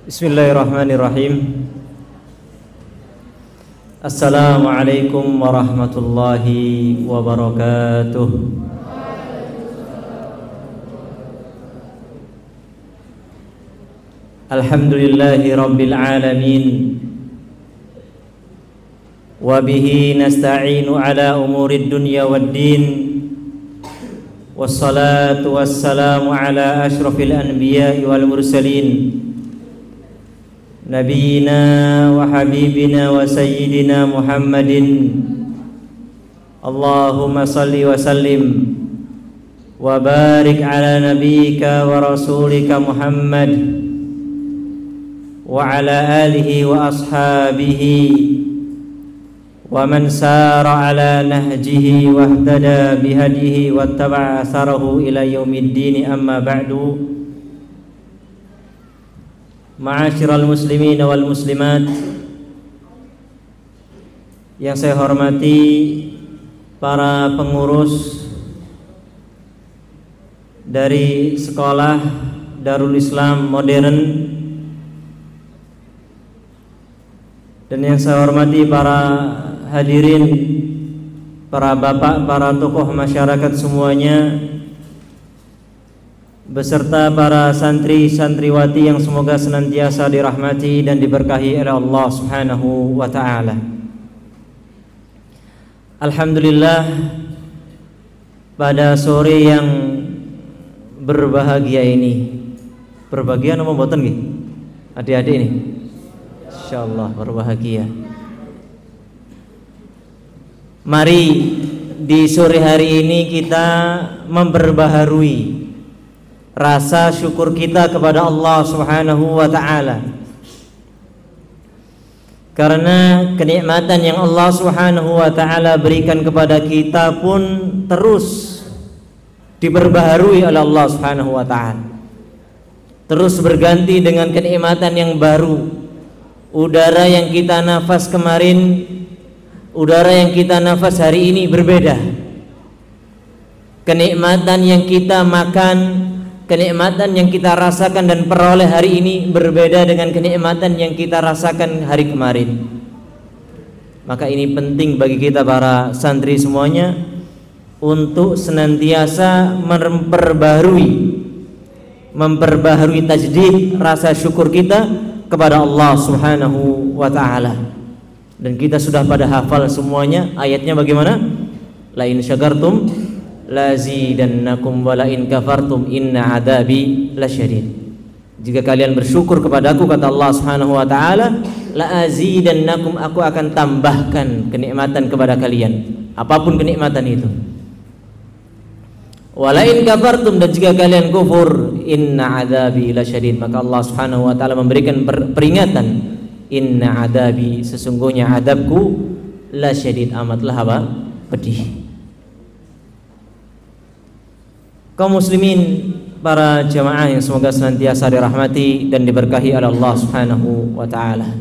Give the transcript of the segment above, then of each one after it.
Bismillahirrahmanirrahim. Assalamualaikum warahmatullahi wabarakatuh. Alhamdulillahi rabbil alamin. Wa bihi nasta'inu ala umurid dunya waddin. Wassalatu wassalamu ala ashrafil anbiya'i wal mursalin, Nabiina wa habibina wa sayyidina Muhammadin. Allahumma salli wa sallim wa barik ala nabiyyika wa rasulika Muhammad wa ala alihi wa ashabihi wa man sara ala nahjihi wa ihtada bihadihi wa taba'a atharahu ila yaumiddin. Amma ba'du. Ma'asyiral muslimin wal muslimat yang saya hormati, para pengurus dari Sekolah Darul Islam Modern, dan yang saya hormati para hadirin, para bapak, para tokoh masyarakat semuanya, beserta para santri santriwati yang semoga senantiasa dirahmati dan diberkahi oleh Allah Subhanahu wa taala. Alhamdulillah, pada sore yang berbahagia ini, berbahagia nama mboten nggih? Adik-adik ini insyaallah berbahagia. Mari di sore hari ini kita memperbaharui rasa syukur kita kepada Allah Subhanahu wa taala, karena kenikmatan yang Allah Subhanahu wa taala berikan kepada kita pun terus diperbaharui oleh Allah Subhanahu wa taala, terus berganti dengan kenikmatan yang baru. Udara yang kita nafas kemarin, udara yang kita nafas hari ini berbeda. Kenikmatan yang kita makan, kenikmatan yang kita rasakan dan peroleh hari ini berbeda dengan kenikmatan yang kita rasakan hari kemarin. Maka ini penting bagi kita para santri semuanya untuk senantiasa memperbaharui tajdid rasa syukur kita kepada Allah Subhanahu wa taala. Dan kita sudah pada hafal semuanya ayatnya bagaimana? La in syakartum lazidannakum wa la in kafartum inna adabi lasyadid. Jika kalian bersyukur kepadaku, kata Allah Subhanahu wa taala, la azidannakum, aku akan tambahkan kenikmatan kepada kalian, apapun kenikmatan itu. Wa la in kafartum, dan jika kalian kufur, inna adabi lasyadid, maka Allah Subhanahu wa taala memberikan peringatan, inna adabi, sesungguhnya adabku, lasyadid, amatlah apa? Pedih. Kaum muslimin, para jamaah yang semoga senantiasa dirahmati dan diberkahi oleh Allah Subhanahu wa taala.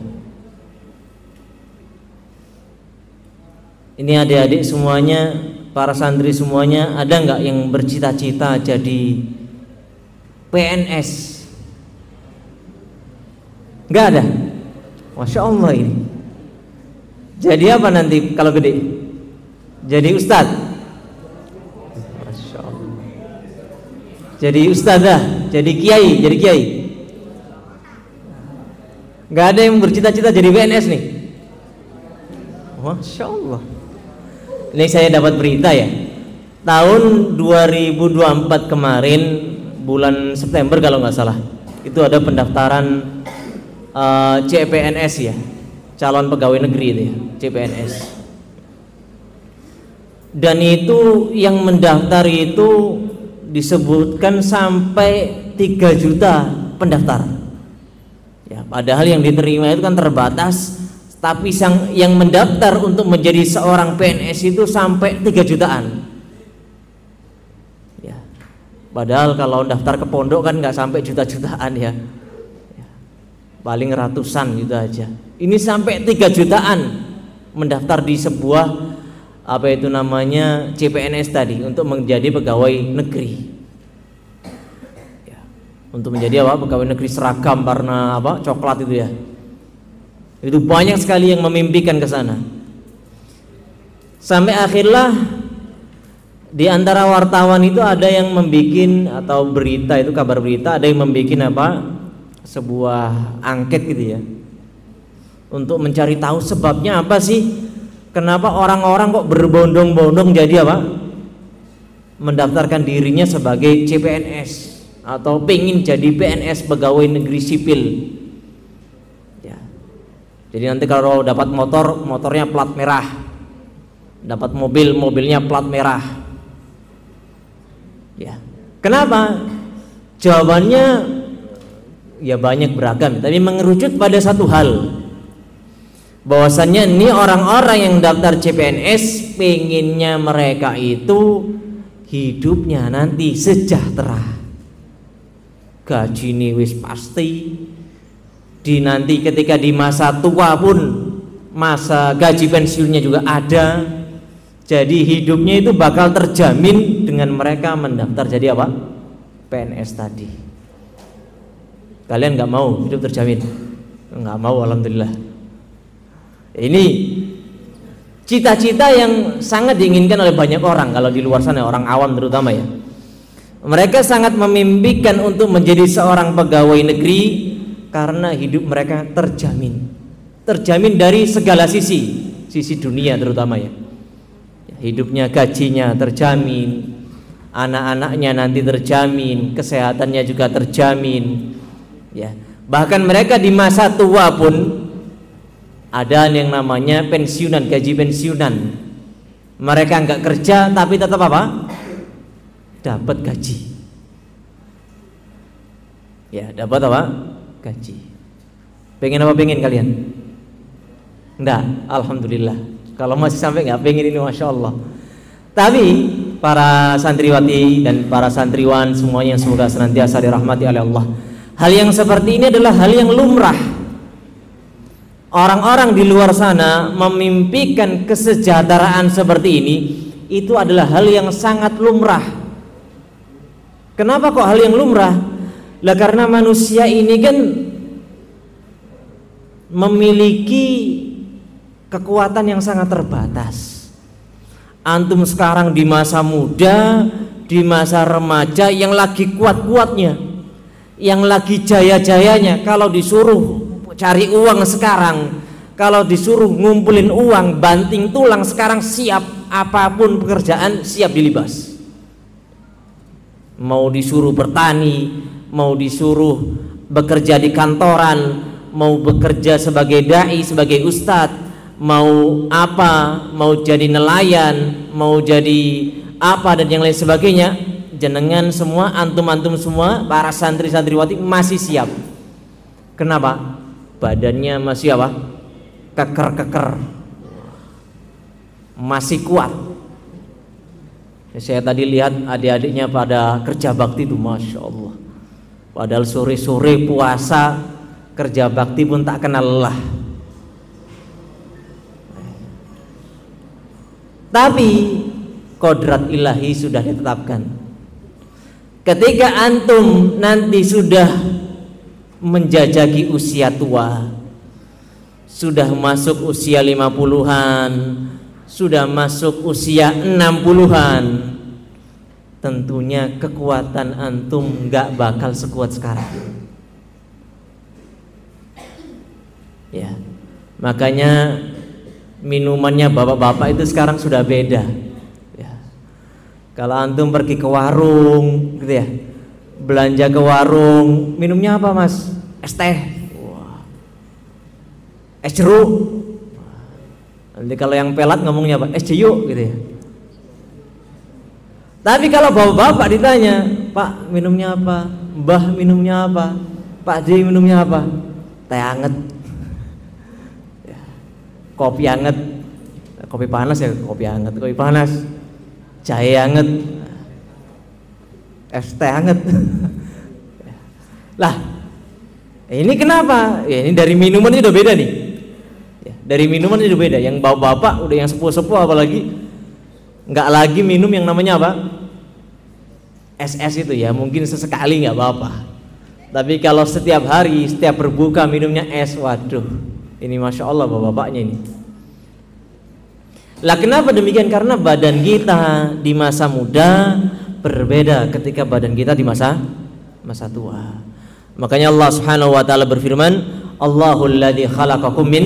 Ini adik-adik semuanya, para santri semuanya, ada enggak yang bercita-cita jadi PNS? Enggak ada? Masya Allah ini. Jadi apa nanti kalau gede? Jadi ustadz? Masya Allah. Jadi ustadzah, jadi kiai, Enggak ada yang bercita-cita jadi PNS nih? Masya Allah. Ini saya dapat berita ya, tahun 2024 kemarin bulan September kalau nggak salah, itu ada pendaftaran CPNS ya, calon pegawai negeri itu ya, CPNS. Dan itu yang mendaftar itu disebutkan sampai 3 juta pendaftar ya, padahal yang diterima itu kan terbatas. Tapi yang mendaftar untuk menjadi seorang PNS itu sampai 3 jutaan ya. Padahal kalau daftar ke pondok kan nggak sampai juta-jutaan ya, paling ratusan gitu aja. Ini sampai 3 jutaan mendaftar di sebuah apa itu namanya CPNS tadi, untuk menjadi pegawai negeri ya. untuk menjadi apa? Pegawai negeri seragam warna apa? Coklat itu ya. Itu banyak sekali yang memimpikan ke sana. Sampai akhirlah di antara wartawan itu ada yang membikin atau berita itu kabar berita, ada yang membikin apa? Sebuah angket gitu ya. Untuk mencari tahu sebabnya apa sih? Kenapa orang-orang kok berbondong-bondong jadi apa? Mendaftarkan dirinya sebagai CPNS atau pengen jadi PNS, pegawai negeri sipil. Ya. Jadi nanti kalau dapat motor, motornya plat merah. Dapat mobil, mobilnya plat merah. Ya. Kenapa? Jawabannya ya banyak beragam, tapi mengerucut pada satu hal. Bahwasannya ini orang-orang yang daftar CPNS pengennya mereka itu hidupnya nanti sejahtera, gaji ini wis pasti, di nanti ketika di masa tua pun masa gaji pensiunnya juga ada, jadi hidupnya itu bakal terjamin dengan mereka mendaftar jadi apa? PNS tadi. Kalian nggak mau hidup terjamin? Nggak mau, alhamdulillah. Ini cita-cita yang sangat diinginkan oleh banyak orang kalau di luar sana, orang awam terutama ya. Mereka sangat memimpikan untuk menjadi seorang pegawai negeri karena hidup mereka terjamin. Terjamin dari segala sisi dunia terutama ya. Hidupnya, gajinya terjamin, anak-anaknya nanti terjamin, kesehatannya juga terjamin. Ya. Bahkan mereka di masa tua pun ada yang namanya pensiunan, gaji pensiunan. Mereka nggak kerja tapi tetap apa? Dapat gaji. Ya, dapat apa? Gaji. Pengen apa pengen kalian? Enggak, alhamdulillah. Kalau masih sampai nggak pengen ini, masya Allah. Tapi para santriwati dan para santriwan semuanya semoga senantiasa dirahmati oleh Allah. Hal yang seperti ini adalah hal yang lumrah. Orang-orang di luar sana memimpikan kesejahteraan seperti ini, itu adalah hal yang sangat lumrah. Kenapa kok hal yang lumrah? Lah karena manusia ini kan memiliki kekuatan yang sangat terbatas. Antum sekarang di masa muda, di masa remaja yang lagi kuat-kuatnya, yang lagi jaya-jayanya, kalau disuruh cari uang sekarang, kalau disuruh ngumpulin uang, banting tulang sekarang siap, apapun pekerjaan siap dilibas. Mau disuruh bertani, mau disuruh bekerja di kantoran, mau bekerja sebagai dai, sebagai ustadz, mau apa, mau jadi nelayan, mau jadi apa dan yang lain sebagainya, jenengan semua, antum-antum semua, para santri-santriwati masih siap. Kenapa? Badannya masih apa? Keker-keker, masih kuat. Saya tadi lihat adik-adiknya pada kerja bakti itu, masya Allah. Padahal sore-sore puasa kerja bakti pun tak kenal lelah. Tapi kodrat ilahi sudah ditetapkan. Ketika antum nanti sudah menjajaki usia tua, sudah masuk usia 50-an, sudah masuk usia 60-an, tentunya kekuatan antum nggak bakal sekuat sekarang. Ya, makanya minumannya bapak-bapak itu sekarang sudah beda. Ya. Kalau antum pergi ke warung, gitu ya, belanja ke warung, minumnya apa mas? Es teh, wah. Es jeruk. Nanti kalau yang pelat ngomongnya apa? Es jeyuk gitu ya. Tapi kalau bapak-bapak ditanya, Pak minumnya apa? Mbah minumnya apa? Pak D minumnya apa? Teh anget, kopi anget, kopi panas ya, kopi anget, kopi panas, jahe anget, es teh anget. Lah, ini kenapa? Ya ini dari minuman itu udah beda nih. Ya, dari minuman itu udah beda. Yang bapak-bapak udah yang sepuh-sepuh apalagi nggak lagi minum yang namanya apa? Es-es itu ya, mungkin sesekali nggak apa-apa. Tapi kalau setiap hari, setiap berbuka minumnya es, waduh, ini masya Allah bapak-bapaknya ini. Lah kenapa demikian? Karena badan kita di masa muda berbeda ketika badan kita di masa tua. Makanya Allah Subhanahu wa taala berfirman, Allahul ladzi khalaqakum min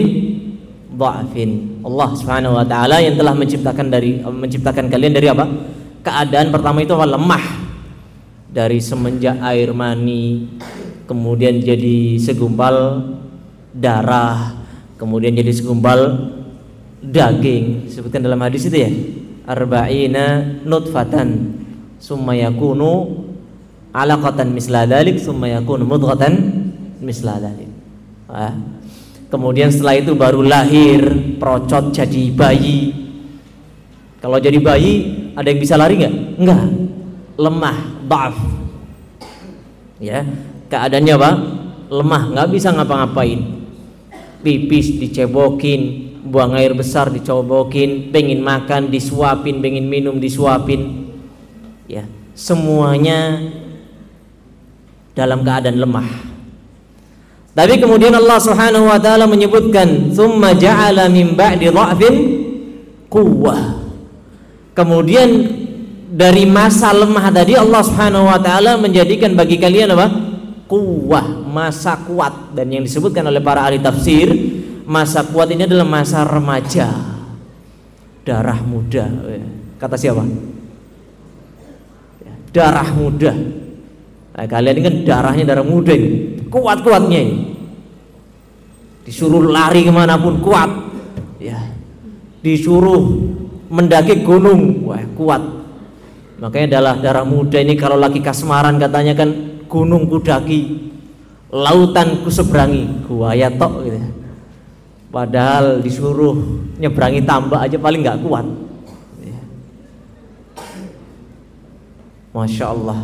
dha'fin. Allah Subhanahu wa taala yang telah menciptakan kalian dari apa? Keadaan pertama itu apa? Lemah. Dari semenjak air mani, kemudian jadi segumpal darah, kemudian jadi segumpal daging. Disebutkan dalam hadis itu ya, arba'ina nutfatan summa yakunu alaqatan misla dzalik summa yakunu mudghatan misla dzalik. Kemudian setelah itu baru lahir, procot jadi bayi. Kalau jadi bayi ada yang bisa lari nggak? Enggak, lemah, dha'af. Ya, keadaannya apa? Lemah, nggak bisa ngapa-ngapain. Pipis dicebokin, buang air besar dicebokin, pengen makan disuapin, pengen minum disuapin. Ya, semuanya dalam keadaan lemah. Tapi kemudian Allah Subhanahu wa taala menyebutkan tsumma ja'ala min ba'di dha'fin quwwah. Kemudian dari masa lemah tadi Allah Subhanahu wa taala menjadikan bagi kalian apa? Quwwah, masa kuat. Dan yang disebutkan oleh para ahli tafsir, masa kuat ini adalah masa remaja, darah muda. Kata siapa? Darah muda. Nah, kalian ini kan darahnya darah muda ini, kuat-kuatnya ini. Disuruh lari kemanapun kuat, ya. Disuruh mendaki gunung, wah kuat. Makanya adalah darah muda ini kalau lagi kasmaran katanya kan gunung kudaki, lautan kuseberangi, gua tok gitu. Padahal disuruh nyeberangi tambak aja paling nggak kuat. Ya. Masya Allah.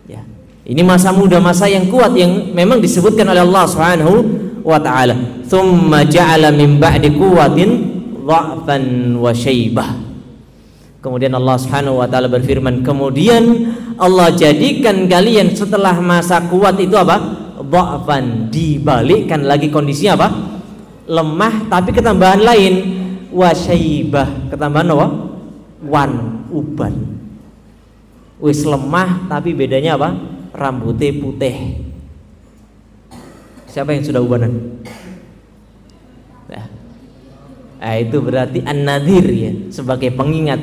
Ya. Ini masa muda, masa yang kuat yang memang disebutkan oleh Allah Subhanahu wa taala. Tsumma ja'ala min ba'di quwwatin dha'fan wa syaibah. Kemudian Allah Subhanahu wa taala berfirman, kemudian Allah jadikan kalian setelah masa kuat itu apa? Dha'fan, dibalikkan lagi kondisinya apa? Lemah, tapi ketambahan lain, wa syaibah, ketambahan apa? Uban. Wis lemah tapi bedanya apa? Rambutnya putih. Siapa yang sudah ubanan? Nah, itu berarti an-nadhir ya, sebagai pengingat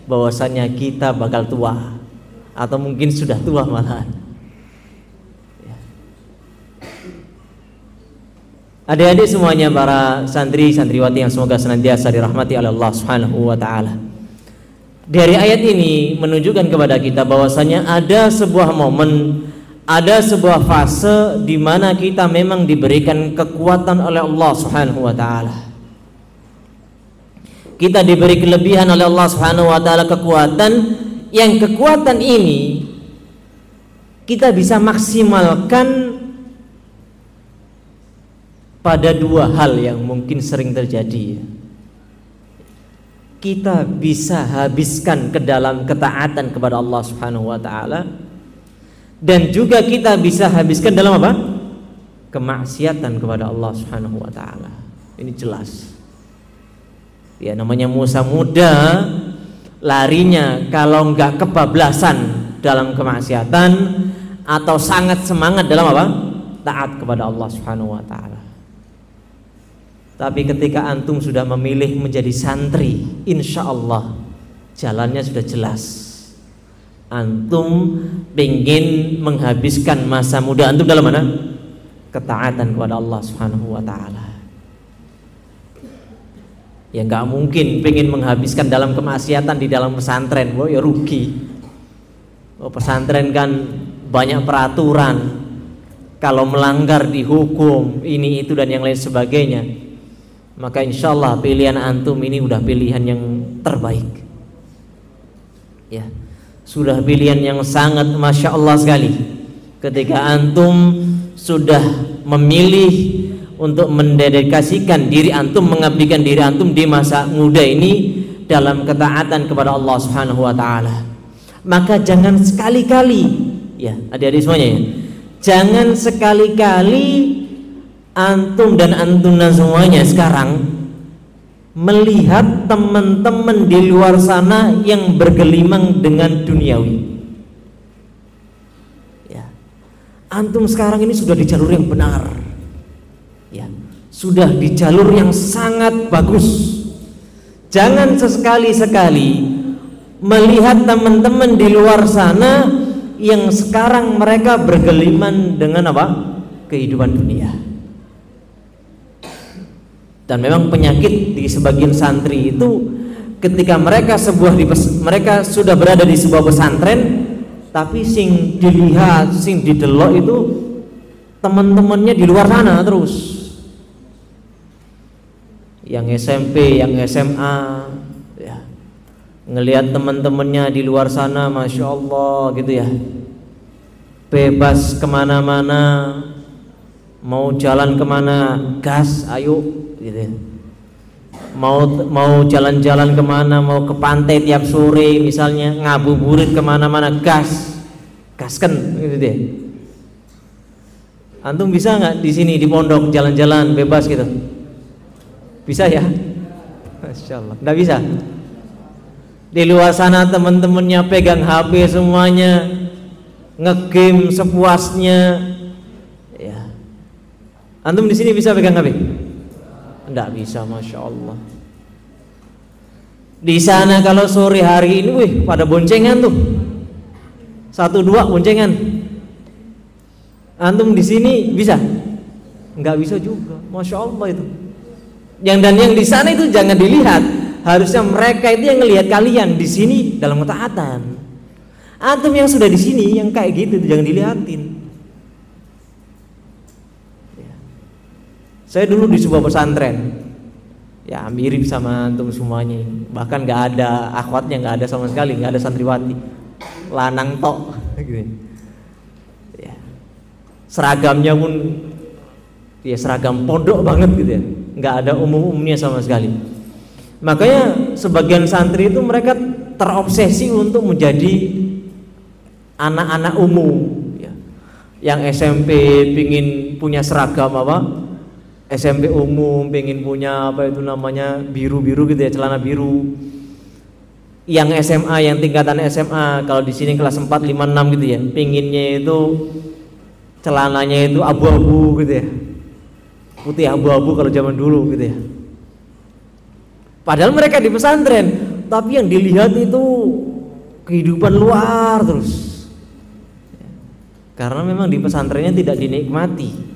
bahwasanya kita bakal tua atau mungkin sudah tua malahan. Adik-adik semuanya, para santri santriwati yang semoga senantiasa dirahmati oleh Allah Subhanahu wa taala. Dari ayat ini menunjukkan kepada kita bahwasanya ada sebuah momen, ada sebuah fase di mana kita memang diberikan kekuatan oleh Allah Subhanahu wa taala. Kita diberi kelebihan oleh Allah Subhanahu wa taala kekuatan, yang kekuatan ini kita bisa maksimalkan pada dua hal yang mungkin sering terjadi. Kita bisa habiskan ke dalam ketaatan kepada Allah Subhanahu wa taala, dan juga kita bisa habiskan dalam apa? Kemaksiatan kepada Allah Subhanahu wa taala. Ini jelas. Ya, namanya Musa muda, larinya kalau enggak kebablasan dalam kemaksiatan atau sangat semangat dalam apa? Taat kepada Allah Subhanahu wa taala. Tapi ketika antum sudah memilih menjadi santri, insya Allah jalannya sudah jelas. Antum ingin menghabiskan masa muda antum dalam mana? Ketaatan kepada Allah Subhanahu wa taala. Ya nggak mungkin pengen menghabiskan dalam kemaksiatan di dalam pesantren, ya rugi. Pesantren kan banyak peraturan, kalau melanggar dihukum, ini itu dan yang lain sebagainya. Maka insya Allah pilihan antum ini udah pilihan yang terbaik. Ya, sudah pilihan yang sangat masya Allah sekali. Ketika antum sudah memilih untuk mendedikasikan diri antum, mengabdikan diri antum di masa muda ini dalam ketaatan kepada Allah Subhanahu wa taala, maka jangan sekali-kali, ya adik-adik semuanya ya, Jangan sekali-kali antum dan antuna semuanya sekarang melihat teman-teman di luar sana yang bergelimang dengan duniawi. Ya. Antum sekarang ini sudah di jalur yang benar. Ya. Sudah di jalur yang sangat bagus. Jangan sesekali-sekali melihat teman-teman di luar sana yang sekarang mereka bergelimang dengan apa? Kehidupan dunia. Dan memang penyakit di sebagian santri itu ketika mereka sudah berada di sebuah pesantren, tapi sing dilihat, sing didelok itu teman-temannya di luar sana terus. Yang SMP, yang SMA, ya. Ngelihat teman-temannya di luar sana, masya Allah gitu ya, bebas kemana-mana, mau jalan kemana gas, ayo gitu ya. Mau jalan-jalan kemana, mau ke pantai tiap sore misalnya, ngabuburit kemana-mana gaskan gitu deh. Antum bisa nggak di sini di pondok jalan-jalan bebas gitu? Bisa ya? Masya Allah. Nggak bisa. Di luar sana teman-temannya pegang HP semuanya, ngegame sepuasnya. Ya. Antum di sini bisa pegang HP? Enggak bisa, masya Allah. Di sana kalau sore hari ini, wih, pada boncengan tuh, 1-2 boncengan. Antum di sini bisa? Enggak bisa juga, masya Allah itu. Yang di sana itu jangan dilihat. Harusnya mereka itu yang ngelihat kalian di sini dalam ketaatan. Antum yang sudah di sini yang kayak gitu jangan dilihatin. Saya dulu di sebuah pesantren, ya mirip sama antum semuanya. Bahkan nggak ada akhwatnya, nggak ada sama sekali, nggak ada santriwati, lanang tok. Gitu. Ya. Seragamnya pun, ya seragam pondok banget gitu ya, nggak ada umum-umumnya sama sekali. Makanya sebagian santri itu mereka terobsesi untuk menjadi anak-anak umum, ya. Yang SMP pingin punya seragam apa? SMP umum pengen punya apa itu namanya biru-biru gitu ya, celana biru. Yang SMA, yang tingkatan SMA, kalau di sini kelas 4, 5, 6 gitu ya, pinginnya itu celananya itu abu-abu gitu ya, putih abu-abu kalau zaman dulu gitu ya. Padahal mereka di pesantren, tapi yang dilihat itu kehidupan luar terus. Karena memang di pesantrennya tidak dinikmati.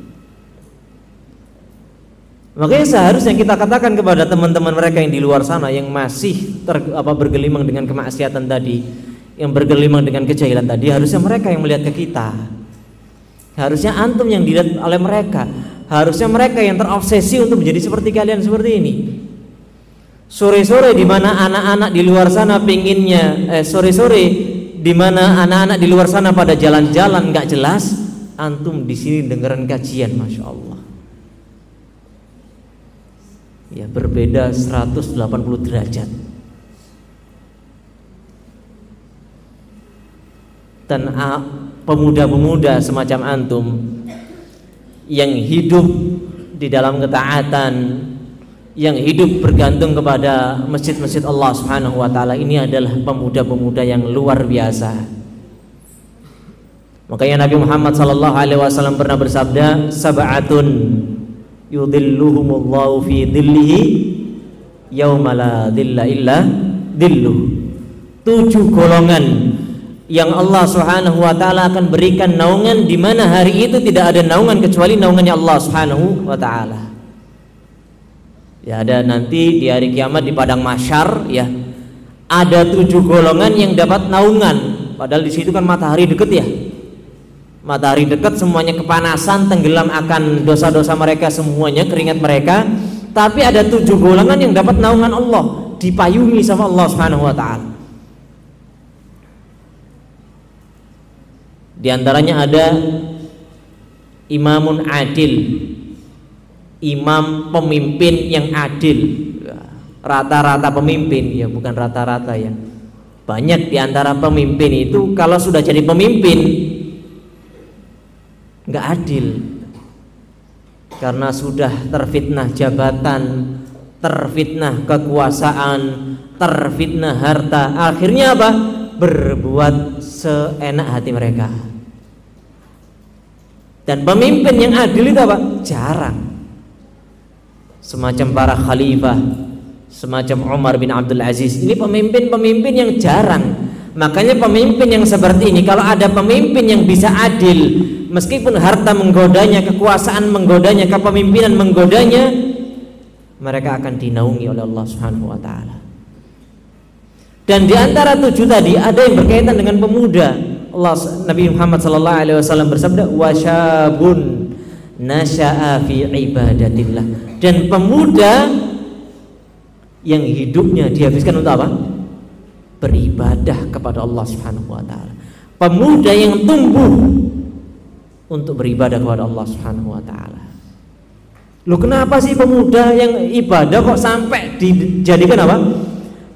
Makanya seharusnya kita katakan kepada teman-teman mereka yang di luar sana yang masih bergelimang dengan kemaksiatan tadi, yang bergelimang dengan kejahilan tadi, harusnya mereka yang melihat ke kita. Harusnya antum yang dilihat oleh mereka. Harusnya mereka yang terobsesi untuk menjadi seperti kalian seperti ini. Sore-sore di mana anak-anak di luar sana pinginnya sore-sore di mana anak-anak di luar sana pada jalan-jalan nggak jelas, antum di sini dengerin kajian, masya Allah. Ya berbeda 180 derajat. Dan pemuda-pemuda semacam antum yang hidup di dalam ketaatan, yang hidup bergantung kepada masjid-masjid Allah Subhanahu wa taala, ini adalah pemuda-pemuda yang luar biasa. Makanya Nabi Muhammad sallallahu alaihi wasallam pernah bersabda, sab'atun yudhilluhumullahu fi dhillihi yauma la dhilla illa dhilluh. 7 golongan yang Allah Subhanahu wa taala akan berikan naungan di mana hari itu tidak ada naungan kecuali naungannya Allah Subhanahu wa taala. Ya, ada nanti di hari kiamat di padang mahsyar ya, ada 7 golongan yang dapat naungan. Padahal di situ kan matahari deket ya. Matahari dekat, semuanya kepanasan, tenggelam akan dosa-dosa mereka semuanya, keringat mereka. Tapi ada 7 golongan yang dapat naungan Allah, dipayungi sama Allah Subhanahu wa taala. Di antaranya ada imamun adil, imam pemimpin yang adil. Rata-rata pemimpin, ya bukan rata-rata ya, banyak di antara pemimpin itu kalau sudah jadi pemimpin nggak adil. Karena sudah terfitnah jabatan, terfitnah kekuasaan, terfitnah harta, akhirnya apa? Berbuat seenak hati mereka. Dan pemimpin yang adil itu apa? Jarang. Semacam para khalifah, semacam Umar bin Abdul Aziz, ini pemimpin-pemimpin yang jarang. Makanya pemimpin yang seperti ini, kalau ada pemimpin yang bisa adil, meskipun harta menggodanya, kekuasaan menggodanya, kepemimpinan menggodanya, mereka akan dinaungi oleh Allah Subhanahu wa taala. Dan di antara 7 tadi ada yang berkaitan dengan pemuda. Nabi Muhammad sallallahu alaihi wasallam bersabda, "Wasyabun nasya'a fi ibadatillah." Dan pemuda yang hidupnya dihabiskan untuk apa? Beribadah kepada Allah Subhanahu wa taala. Pemuda yang tumbuh untuk beribadah kepada Allah Subhanahu wa taala. Loh, kenapa sih pemuda yang ibadah kok sampai dijadikan apa?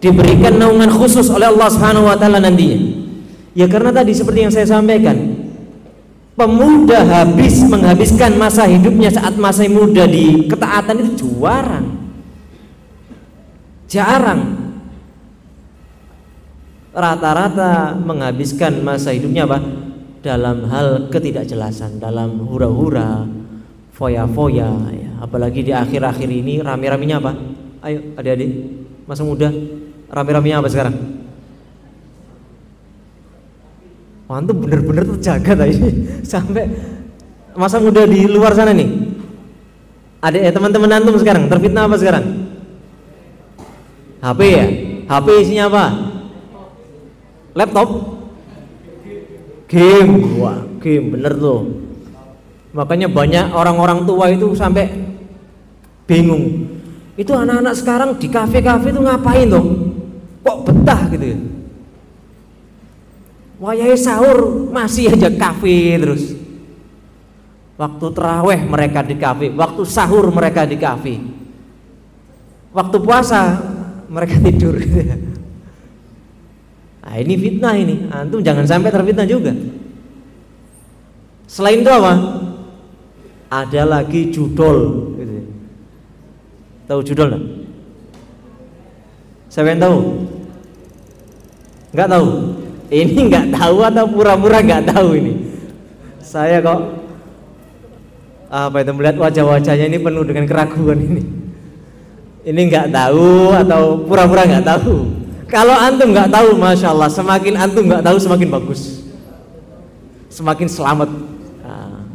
Diberikan naungan khusus oleh Allah Subhanahu wa taala nantinya? Ya karena tadi seperti yang saya sampaikan, pemuda menghabiskan masa hidupnya saat masih muda di ketaatan itu jarang. Rata-rata menghabiskan masa hidupnya apa? Dalam hal ketidakjelasan, dalam hura-hura, foya-foya ya. Apalagi di akhir-akhir ini rame-ramenya apa? Ayo adik-adik masa muda, rame-ramenya apa sekarang? Antum bener-bener terjaga tadi sampai masa muda di luar sana nih. Ada teman-teman antum sekarang terfitnah apa sekarang? HP ya? HP isinya apa? Laptop? Game. Wah, game bener tuh. Makanya banyak orang-orang tua itu sampai bingung. Itu anak-anak sekarang di kafe-kafe itu ngapain tuh? Kok betah gitu ya? Wayahe sahur masih aja kafe terus. Waktu terawih mereka di kafe, waktu sahur mereka di kafe. Waktu puasa mereka tidur gitu ya. Nah, ini fitnah ini. Antum jangan sampai terfitnah juga. Selain itu apa? Ada lagi judol gitu. Tahu judol enggak? Siapa yang tahu? Enggak tahu. Ini enggak tahu atau pura-pura enggak tahu ini. Saya kok apa itu melihat wajah-wajahnya ini penuh dengan keraguan ini. Ini enggak tahu atau pura-pura enggak tahu. Kalau antum enggak tahu, masya Allah, semakin antum enggak tahu semakin bagus, semakin selamat. Nah,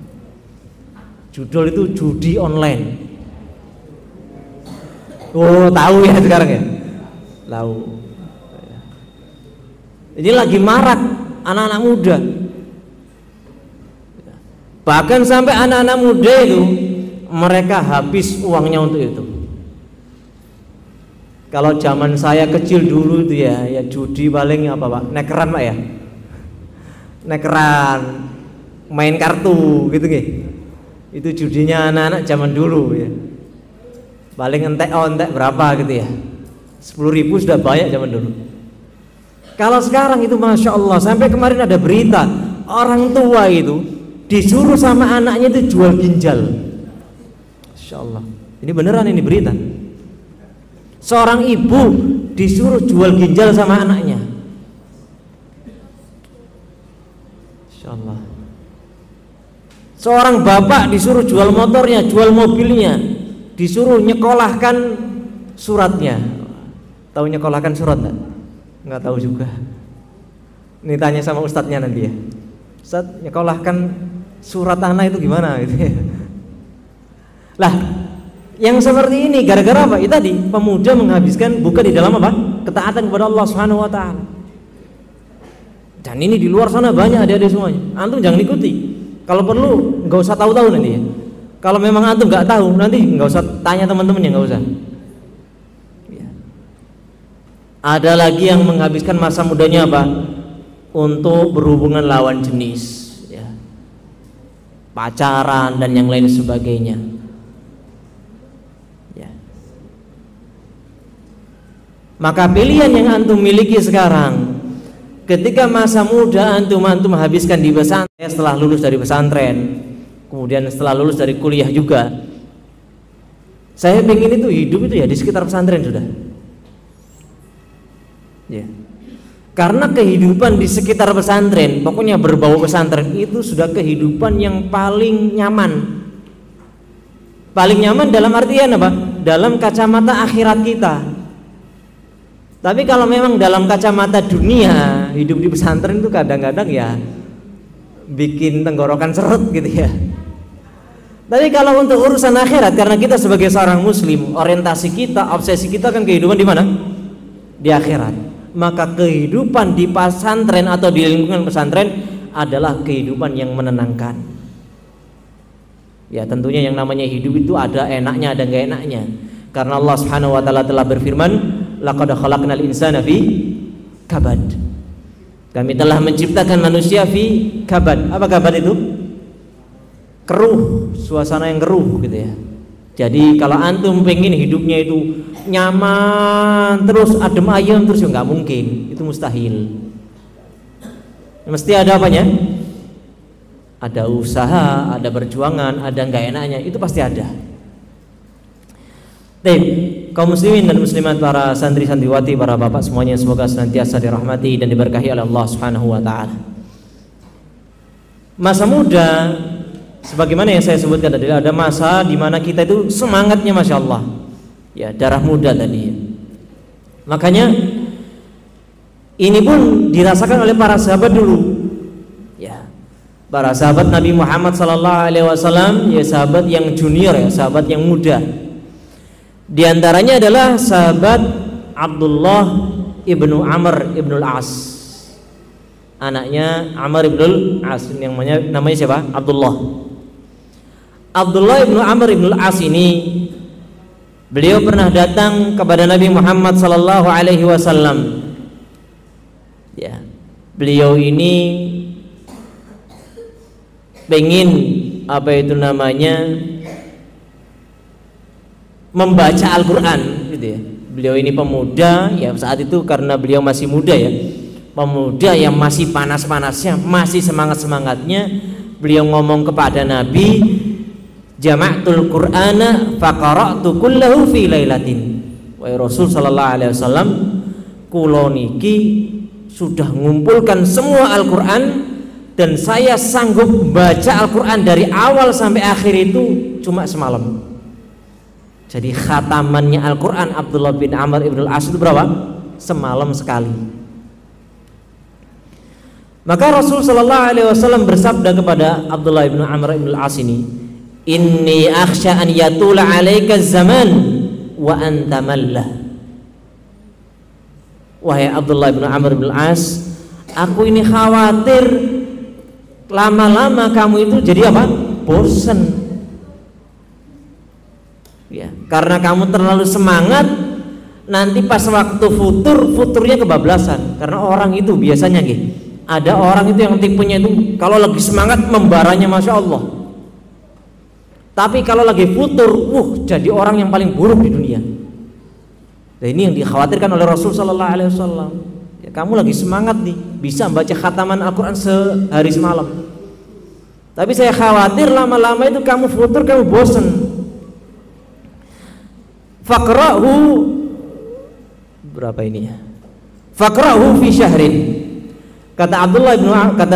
judul itu judi online. Oh, tahu ya sekarang ya? Tahu. Ini lagi marak anak-anak muda. Bahkan sampai anak-anak muda itu mereka habis uangnya untuk itu. Kalau zaman saya kecil dulu itu ya judi paling apa Pak? Nekeran Pak ya? Nekeran, main kartu gitu nggih. Itu judinya anak-anak zaman dulu ya. Paling entek berapa gitu ya? 10.000 sudah banyak zaman dulu. Kalau sekarang itu masya Allah, sampai kemarin ada berita orang tua itu disuruh sama anaknya itu jual ginjal. Masya Allah, ini beneran ini berita. Seorang ibu disuruh jual ginjal sama anaknya. Masya Allah. Seorang bapak disuruh jual motornya, jual mobilnya, disuruh nyekolahkan suratnya. Tahu nyekolahkan surat enggak? Nggak tahu juga. Ini tanya sama ustadznya nanti ya. Ustadz, nyekolahkan surat anak itu gimana gitu ya. Lah, yang seperti ini gara-gara apa? Itu tadi pemuda menghabiskan bukan di dalam apa? Ketaatan kepada Allah Subhanahu wa taala. Dan ini di luar sana banyak adik-adik semuanya. Antum jangan ikuti. Kalau perlu nggak usah tahu-tahu nanti ya. Kalau memang antum nggak tahu, nanti nggak usah tanya teman-teman ya, nggak usah. Ada lagi yang menghabiskan masa mudanya apa? Untuk berhubungan lawan jenis ya. Pacaran dan yang lain sebagainya ya. Maka pilihan yang antum miliki sekarang, ketika masa muda antum habiskan di pesantren, setelah lulus dari pesantren kemudian setelah lulus dari kuliah juga. Saya pengen itu hidup itu ya di sekitar pesantren sudah. Ya. Karena kehidupan di sekitar pesantren, pokoknya berbau pesantren itu sudah kehidupan yang paling nyaman. Paling nyaman dalam artian apa? Dalam kacamata akhirat kita. Tapi kalau memang dalam kacamata dunia, hidup di pesantren itu kadang-kadang ya bikin tenggorokan seret gitu ya. Tapi kalau untuk urusan akhirat, karena kita sebagai seorang muslim, orientasi kita, obsesi kita kan kehidupan di mana? Di akhirat. Maka kehidupan di pesantren atau di lingkungan pesantren adalah kehidupan yang menenangkan. Ya tentunya yang namanya hidup itu ada enaknya, ada enggak enaknya. Karena Allah Subhanahu wa taala telah berfirman, laqad khalaqnal insana fi kabad. Kami telah menciptakan manusia fi kabad. Apa kabad itu? Keruh, suasana yang keruh gitu ya. Jadi kalau antum pengen hidupnya itu nyaman terus adem ayem terus ya nggak mungkin, itu mustahil. Mesti ada apanya? Ada usaha, ada perjuangan, ada nggak enaknya, itu pasti ada. Baik, kaum muslimin dan muslimat, para santri santriwati, para bapak semuanya, semoga senantiasa dirahmati dan diberkahi oleh Allah Subhanahu wa taala. Masa muda sebagaimana yang saya sebutkan tadi, ada masa di mana kita itu semangatnya masya Allah, ya darah muda tadi. Makanya ini pun dirasakan oleh para sahabat dulu, ya para sahabat Nabi Muhammad SAW, ya sahabat yang junior, ya sahabat yang muda. Di antaranya adalah sahabat Abdullah ibnu Amr ibnul As, anaknya Amr ibnul As, yang namanya siapa? Abdullah ibnu Amr ibnul As ini, beliau pernah datang kepada Nabi Muhammad sallallahu alaihi wasallam. Ya, beliau ini pengen membaca Al-Quran gitu ya. Beliau ini pemuda ya, saat itu karena beliau masih muda ya, pemuda yang masih panas-panasnya, masih semangat-semangatnya. Beliau ngomong kepada Nabi, jama'tul Qur'ana faqara'tu kullahu fi lailatin. Wahai Rasul sallallahu alaihi wasallam, kula niki sudah mengumpulkan semua Al-Quran dan saya sanggup baca Al-Quran dari awal sampai akhir itu cuma semalam. Jadi khatamannya Al-Quran Abdullah bin Amr ibn al-As itu berapa? Semalam sekali. Maka Rasul sallallahu alaihi wasallam bersabda kepada Abdullah bin Amr ibn al-As ini, inni akhsha an yatula alaika zaman wa anta mallah. Wahai Abdullah bin Amr bin al-As, aku ini khawatir lama-lama kamu itu jadi apa? Bosan. Ya, karena kamu terlalu semangat, nanti pas waktu futurnya kebablasan. Karena orang itu biasanya gitu, ada orang itu yang tipenya itu kalau lagi semangat membaranya masya Allah, tapi kalau lagi futur, jadi orang yang paling buruk di dunia. Nah, ini yang dikhawatirkan oleh Rasul Sallallahu Alaihi Wasallam. Ya, kamu lagi semangat nih, bisa membaca khataman Al-Quran sehari semalam, tapi saya khawatir lama-lama itu kamu futur, kamu bosan. Faqra'hu berapa ini ya? Faqra'hu fi syahrin. Kata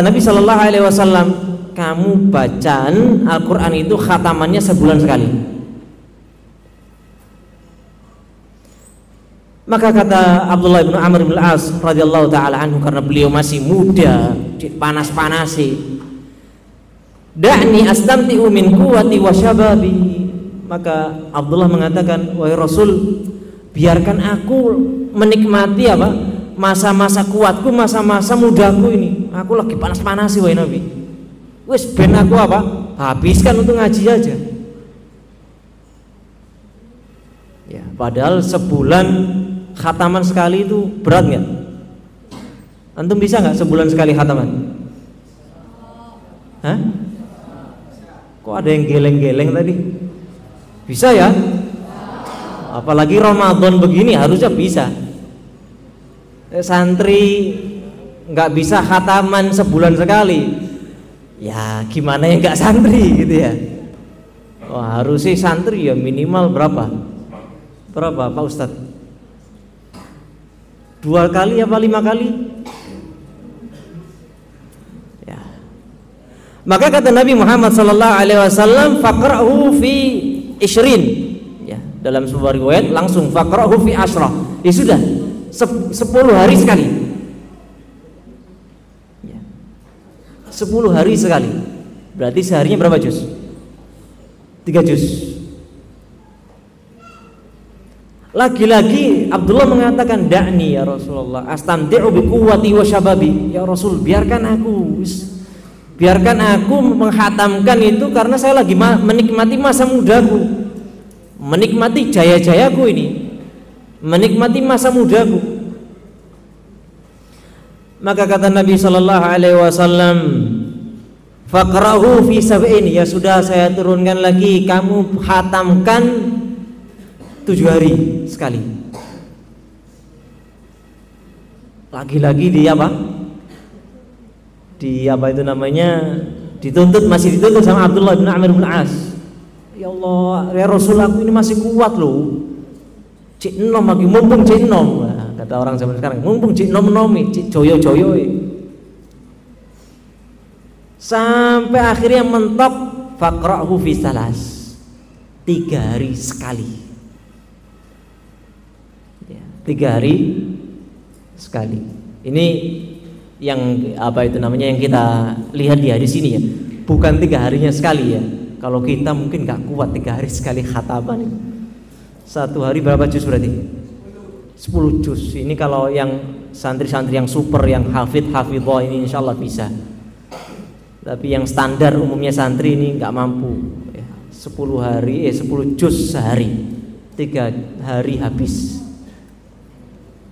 Nabi sallallahu alaihi wasallam, kamu bacaan Al-Qur'an itu khatamannya sebulan sekali. Maka kata Abdullah bin Amr bin al-As radhiyallahu taala anhu, karena beliau masih muda, panas-panasi, da'ni astamti'u min quwwati wa syababi. Maka Abdullah mengatakan, wahai Rasul, biarkan aku menikmati apa? Masa-masa kuatku, masa-masa mudaku ini. Aku lagi panas-panas sih wahai Nabi. Wes ben aku apa? Habiskan untuk ngaji aja. Ya, padahal sebulan khataman sekali itu berat nggak? Antum bisa nggak sebulan sekali khataman? Hah? Kok ada yang geleng-geleng tadi? Bisa ya? Apalagi Ramadan begini harusnya bisa. Santri nggak bisa khataman sebulan sekali, Ya gimana yang nggak santri gitu ya. Wah, harusnya santri ya minimal berapa Pak Ustadz? 2 kali apa 5 kali? Ya. Maka kata Nabi Muhammad sallallahu alaihi wasallam, faqra'hu fi 20. Ya, dalam sebuah riwayat langsung faqra'hu fi 10. Ya sudah, 10 hari sekali. Ya. 10 hari sekali. Berarti seharinya berapa juz? 3 juz. Lagi-lagi Abdullah mengatakan, da'ni ya Rasulullah astamti'u bi quwwati wa syababi. Ya Rasul, biarkan aku menghatamkan itu karena saya lagi menikmati masa mudaku, menikmati jaya-jayaku ini, menikmati masa mudaku. Maka kata Nabi sallallahu alaihi wasallam, faqra'hu fi 7. Ya sudah, saya turunkan lagi, kamu hatamkan 7 hari sekali. Lagi-lagi di apa? Di apa itu namanya? Masih dituntut sama Abdullah bin Amr bin As. Ya Allah, ya Rasul, aku ini masih kuat loh. Cik nom lagi, mumpung cik nom. Nah, kata orang zaman sekarang, mumpung cik nom nomi, cik joyo-joyo. Sampai akhirnya mentok faqra'hu fi 3 hari sekali. 3 hari sekali. Ini yang apa itu namanya, yang kita lihat di hadis ini ya, bukan 3 harinya sekali ya. Kalau kita mungkin nggak kuat 3 hari sekali khataman. 1 hari berapa juz berarti? 10 juz. Ini kalau yang santri-santri yang super, yang hafidhah ini insya Allah bisa. Tapi yang standar umumnya santri ini nggak mampu. 10 juz sehari, 3 hari habis.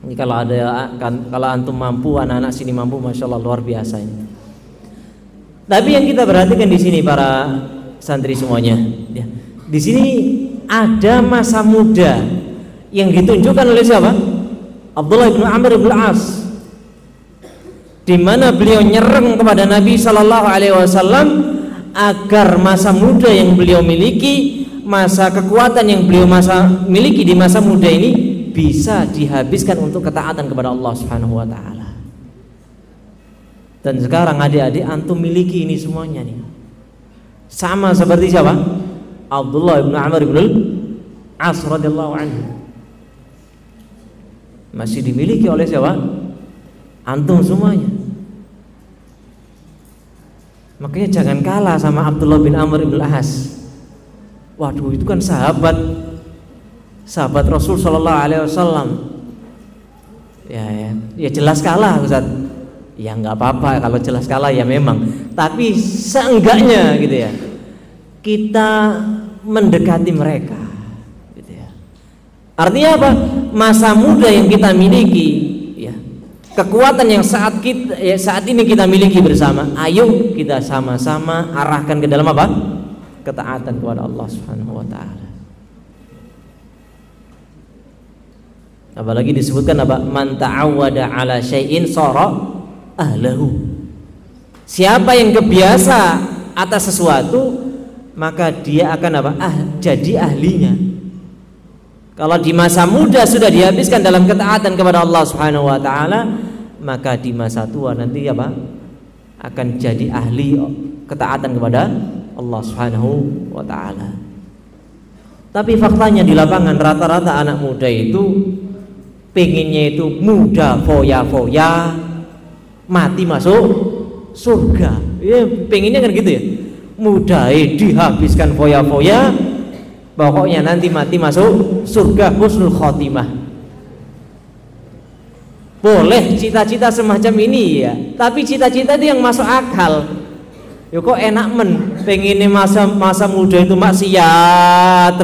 Ini kalau antum mampu, anak-anak sini mampu, masya Allah luar biasa ini. Tapi yang kita perhatikan di sini para santri semuanya, ya, di sini ada masa muda yang ditunjukkan oleh siapa? Abdullah bin Amr bin As, di mana beliau nyereng kepada Nabi Sallallahu Alaihi Wasallam agar masa muda yang beliau miliki, masa kekuatan yang beliau miliki di masa muda ini bisa dihabiskan untuk ketaatan kepada Allah Subhanahu wa taala. Dan sekarang adik-adik antum miliki ini semuanya nih. Sama seperti siapa? Abdullah bin Amr bin As radhiyallahu anhu. Masih dimiliki oleh siapa? Antum semuanya. Makanya jangan kalah sama Abdullah bin Amr bin As. Waduh, itu kan sahabat Rasul Sallallahu Alaihi Wasallam. Ya jelas kalah Ustaz. Ya nggak apa-apa kalau jelas kalah ya memang. Tapi seenggaknya gitu ya, kita mendekati mereka. Gitu ya. Artinya apa? Masa muda yang kita miliki, ya, kekuatan yang saat ini kita miliki bersama. Ayo kita sama-sama arahkan ke dalam apa? Ketaatan kepada Allah Subhanahu Wa Taala. Apalagi disebutkan apa? Man ta'awwada 'ala syai'in shara ahlahu. Siapa yang kebiasa atas sesuatu, maka dia akan apa? Jadi ahlinya. Kalau di masa muda sudah dihabiskan dalam ketaatan kepada Allah Subhanahu wa taala, maka di masa tua nanti apa? Akan jadi ahli ketaatan kepada Allah Subhanahu wa taala. Tapi faktanya di lapangan rata-rata anak muda itu pengennya itu muda foya-foya, mati masuk surga. Ya, pengennya kan gitu ya. Muda dihabiskan foya-foya, pokoknya nanti mati masuk surga, husnul khotimah. Boleh cita-cita semacam ini ya, tapi cita-cita itu yang masuk akal. Ya kok enak pengennya masa muda itu maksiat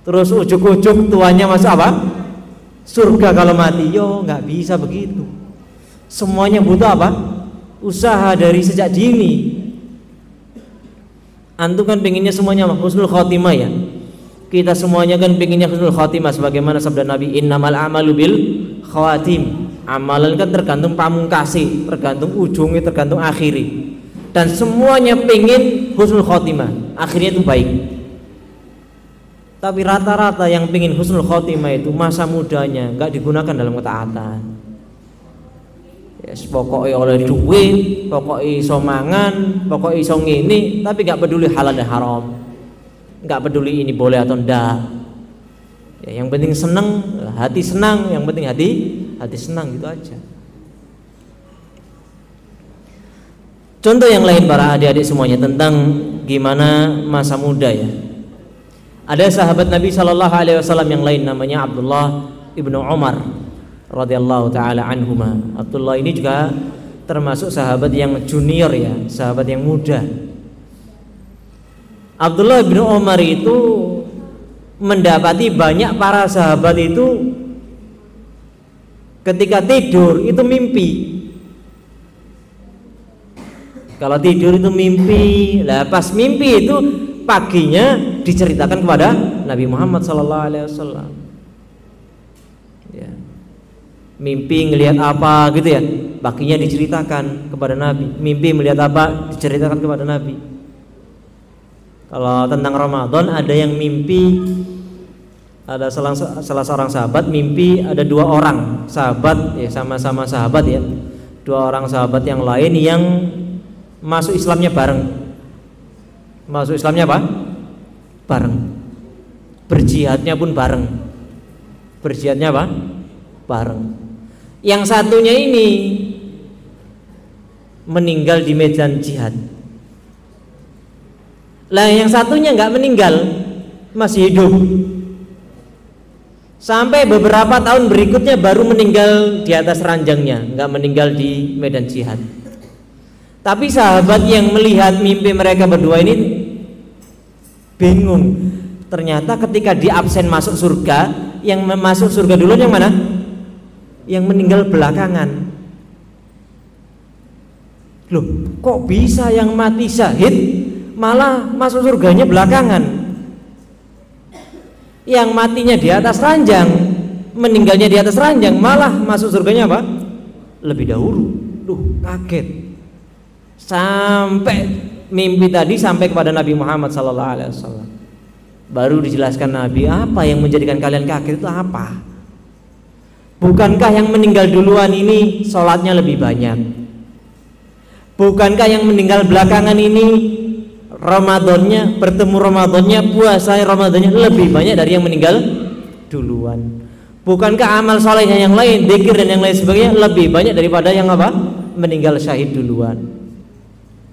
terus ujuk-ujuk tuanya masuk apa? Surga kalau mati. Yo nggak bisa begitu. Semuanya butuh apa? Usaha dari sejak dini. Antum kan pengennya semuanya husnul khotimah ya. Kita semuanya kan pengennya husnul khotimah, sebagaimana sabda Nabi, innamal a'malu bil khawatim. Amalan kan tergantung pamungkasi, tergantung ujungnya, tergantung akhiri. Dan semuanya pengen husnul khotimah, akhirnya itu baik. Tapi rata-rata yang pengen husnul khotimah itu masa mudanya nggak digunakan dalam ketaatan. Yes, pokoknya oleh duit, pokoknya iso mangan, pokoknya iso ngini, tapi nggak peduli halal dan haram, nggak peduli ini boleh atau enggak. Ya, yang penting senang, hati senang, yang penting hati senang, gitu aja. Contoh yang lain para adik-adik semuanya tentang gimana masa muda ya. Ada sahabat Nabi Shallallahu Alaihi Wasallam yang lain namanya Abdullah ibnu Umar radhiyallahu taala anhuma. Abdullah ini juga termasuk sahabat yang junior ya, sahabat yang muda. Abdullah ibnu Umar itu mendapati banyak para sahabat itu ketika tidur itu mimpi. Kalau tidur itu mimpi, lah pas mimpi itu paginya diceritakan kepada Nabi Muhammad SAW. Ya. Mimpi ngelihat apa gitu ya, paginya diceritakan kepada Nabi. Mimpi melihat apa diceritakan kepada Nabi. Kalau tentang Ramadan ada yang mimpi, ada salah seorang sahabat mimpi ada dua orang sahabat ya, sama-sama sahabat ya, dua orang sahabat yang lain yang masuk Islamnya bareng. Masuk Islamnya apa? Bareng. Berjihadnya pun bareng. Berjihadnya apa? Bareng. Yang satunya ini meninggal di medan jihad. Lah yang satunya nggak meninggal, masih hidup. Sampai beberapa tahun berikutnya baru meninggal di atas ranjangnya, nggak meninggal di medan jihad. Tapi sahabat yang melihat mimpi mereka berdua ini bingung. Ternyata ketika di absen masuk surga, yang masuk surga duluan yang mana? Yang meninggal belakangan. Loh, kok bisa yang mati syahid malah masuk surganya belakangan? Yang matinya di atas ranjang, meninggalnya di atas ranjang, malah masuk surganya apa? Lebih dahulu. Duh, kaget. Sampai mimpi tadi sampai kepada Nabi Muhammad SAW. Baru dijelaskan Nabi, apa yang menjadikan kalian kaget itu apa? Bukankah yang meninggal duluan ini sholatnya lebih banyak? Bukankah yang meninggal belakangan ini Ramadannya, bertemu Ramadannya, puasa Ramadannya lebih banyak dari yang meninggal duluan? Bukankah amal solehnya yang lain, dzikir dan yang lain sebagainya lebih banyak daripada yang apa? Meninggal syahid duluan?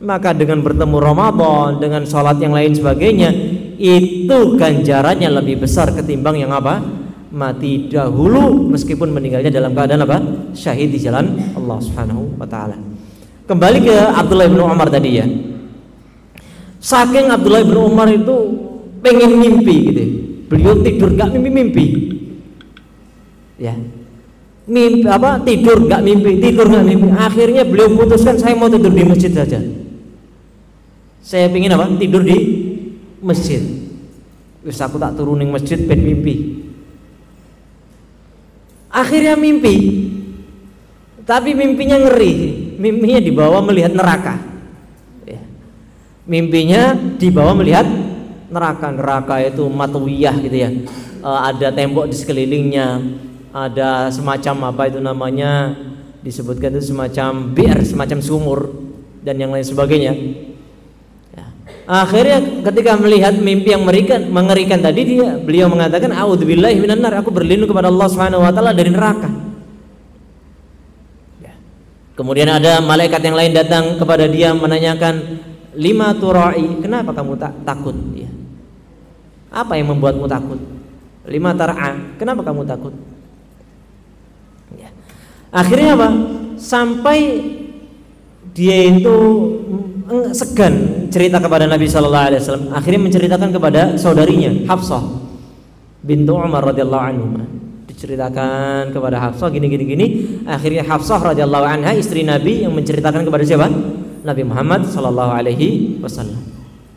Maka dengan bertemu Ramadan, dengan sholat yang lain sebagainya, itu ganjarannya lebih besar ketimbang yang apa? Mati dahulu meskipun meninggalnya dalam keadaan apa? Syahid di jalan Allah Subhanahu wa taala. Kembali ke Abdullah bin Umar tadi ya. Saking Abdullah bin Umar itu pengen mimpi gitu. Beliau tidur gak mimpi-mimpi. Ya. Mimpi apa? Tidur gak mimpi, tidur gak mimpi. Akhirnya beliau putuskan saya mau tidur di masjid saja. Saya pengen apa? Tidur di masjid. Wis aku tak turunin masjid ben mimpi. Akhirnya mimpi. Tapi mimpinya ngeri. Mimpinya dibawa melihat neraka. Ya. Mimpinya dibawa melihat neraka. Neraka itu matwiyah gitu ya. Ada tembok di sekelilingnya. Ada semacam apa itu namanya? Disebutkan itu semacam bir, semacam sumur dan yang lain sebagainya. Akhirnya ketika melihat mimpi yang mengerikan tadi, beliau mengatakan a'udzubillahi minan nar, aku berlindung kepada Allah Subhanahu wa taala dari neraka. Ya. Kemudian ada malaikat yang lain datang kepada dia menanyakan, lima turai, kenapa kamu takut? Ya. Apa yang membuatmu takut? Lima tar'a, kenapa kamu takut? Ya. Akhirnya apa? Sampai dia itu segan cerita kepada Nabi Sallallahu Alaihi Wasallam. Akhirnya menceritakan kepada saudarinya Hafsah bintu Umar radhiyallahu anhu. Diceritakan kepada Hafsah gini. Akhirnya Hafsah radhiyallahu anha istri Nabi yang menceritakan kepada siapa? Nabi Muhammad Sallallahu Alaihi Wasallam.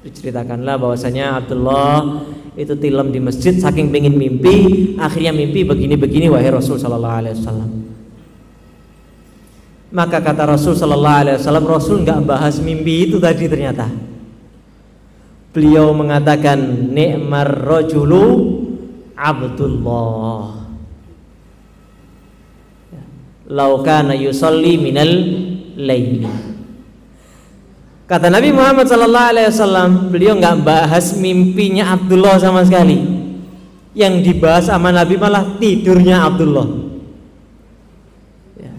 Diceritakanlah bahwasanya Abdullah itu tilam di masjid saking pengen mimpi. Akhirnya mimpi begini wahai Rasul Sallallahu Alaihi Wasallam. Maka kata Rasul sallallahu alaihi wasallam, Rasul nggak bahas mimpi itu tadi ternyata. Beliau mengatakan ni'mar rajulu Abdullah. Lau kana yusalli minal laili. Kata Nabi Muhammad sallallahu alaihi wasallam, beliau nggak bahas mimpinya Abdullah sama sekali. Yang dibahas sama Nabi malah tidurnya Abdullah. Ya.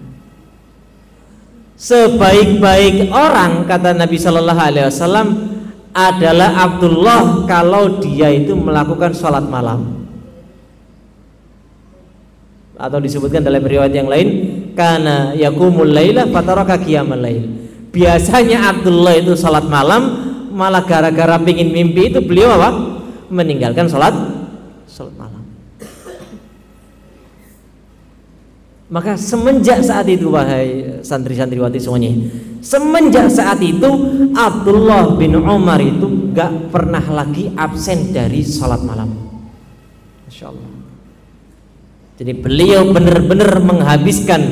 Sebaik-baik orang, kata Nabi sallallahu alaihi wasallam, adalah Abdullah kalau dia itu melakukan sholat malam. Atau disebutkan dalam riwayat yang lain, kana yaqumul laila fataraka qiyamal lail. Biasanya Abdullah itu sholat malam, malah gara-gara pingin mimpi itu beliau apa? Meninggalkan sholat malam. Maka semenjak saat itu, wahai santri-santriwati semuanya, semenjak saat itu Abdullah bin Umar itu gak pernah lagi absen dari sholat malam. Masya Allah. Jadi beliau benar-benar menghabiskan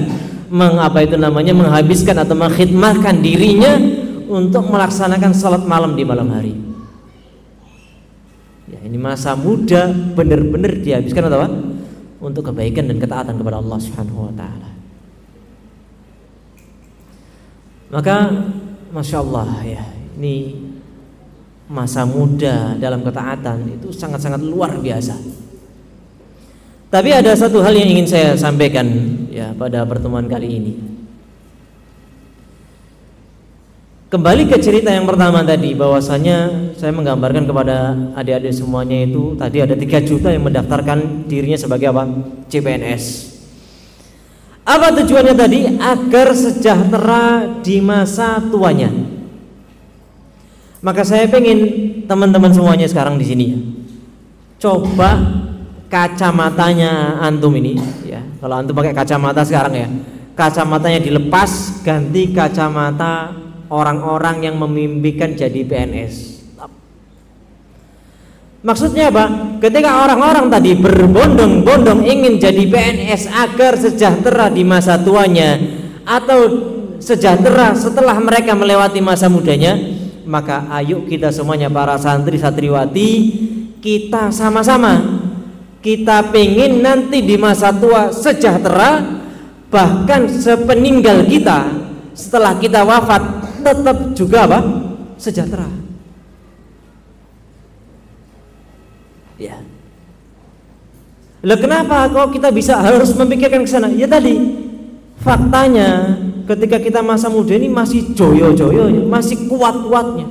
menghabiskan atau mengkhidmatkan dirinya untuk melaksanakan sholat malam di malam hari. Ya, ini masa muda benar-benar dihabiskan atau apa? Untuk kebaikan dan ketaatan kepada Allah Subhanahu wa taala. Maka Masya Allah ya, ini masa muda dalam ketaatan itu sangat-sangat luar biasa. Tapi ada satu hal yang ingin saya sampaikan ya pada pertemuan kali ini. Kembali ke cerita yang pertama tadi, bahwasanya saya menggambarkan kepada adik-adik semuanya itu tadi ada 3 juta yang mendaftarkan dirinya sebagai apa? CPNS. Apa tujuannya tadi? Agar sejahtera di masa tuanya. Maka saya pengen teman-teman semuanya sekarang di sini ya, coba kacamatanya antum ini ya. Kalau antum pakai kacamata sekarang ya, kacamatanya dilepas, ganti kacamata orang-orang yang memimpikan jadi PNS. Maksudnya apa? Ketika orang-orang tadi berbondong-bondong ingin jadi PNS agar sejahtera di masa tuanya atau sejahtera setelah mereka melewati masa mudanya, maka ayo kita semuanya para santri santriwati, kita sama-sama kita pengen nanti di masa tua sejahtera, bahkan sepeninggal kita setelah kita wafat tetap juga apa? Sejahtera. Ya. Lah kenapa kok kita bisa harus memikirkan ke sana? Ya tadi faktanya ketika kita masa muda ini masih joyo-joyonya, masih kuat-kuatnya.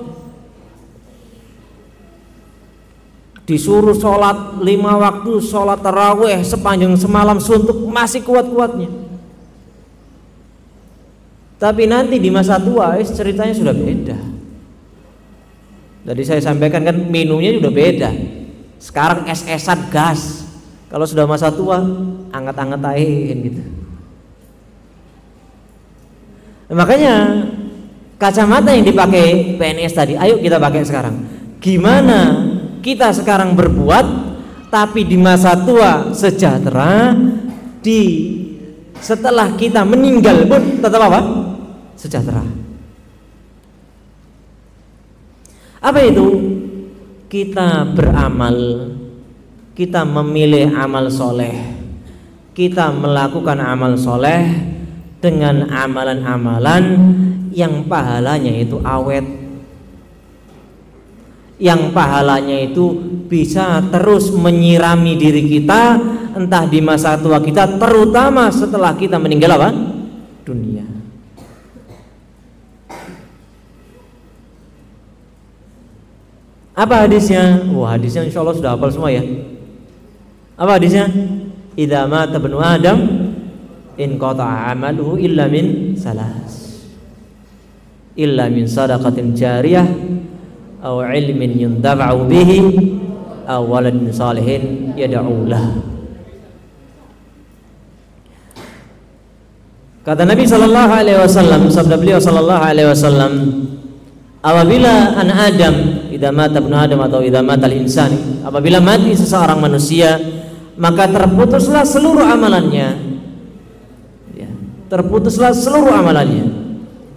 Disuruh sholat 5 waktu, sholat tarawih sepanjang semalam suntuk, masih kuat-kuatnya. Tapi nanti di masa tua ceritanya sudah beda. Jadi saya sampaikan kan minumnya sudah beda. Sekarang es-esan gas. Kalau sudah masa tua anget-angetain gitu. Makanya kacamata yang dipakai PNS tadi, ayo kita pakai sekarang. Gimana kita sekarang berbuat tapi di masa tua sejahtera, di setelah kita meninggal pun tetap apa? Sejahtera. Apa itu? Kita beramal, kita memilih amal soleh, kita melakukan amal soleh dengan amalan-amalan yang pahalanya itu awet, yang pahalanya itu bisa terus menyirami diri kita entah di masa tua kita, terutama setelah kita meninggal apa? Dunia. Apa hadisnya? Wah, hadisnya insya Allah sudah hafal semua ya. Apa hadisnya? Idza mata ibnu Adam in qata'a amaluhu illa min salas, illa min sadaqatin jariyah aw ilmin yuntafa'u bihi aw waladin salihin yad'u lah. Kata Nabi sallallahu alaihi wasallam, sabda beliau sallallahu alaihi wasallam, apabila anak Adam, idza mata ibnu Adam atau idza mata al-insan, apabila mati seseorang manusia, maka terputuslah seluruh amalannya. Ya. terputuslah seluruh amalannya.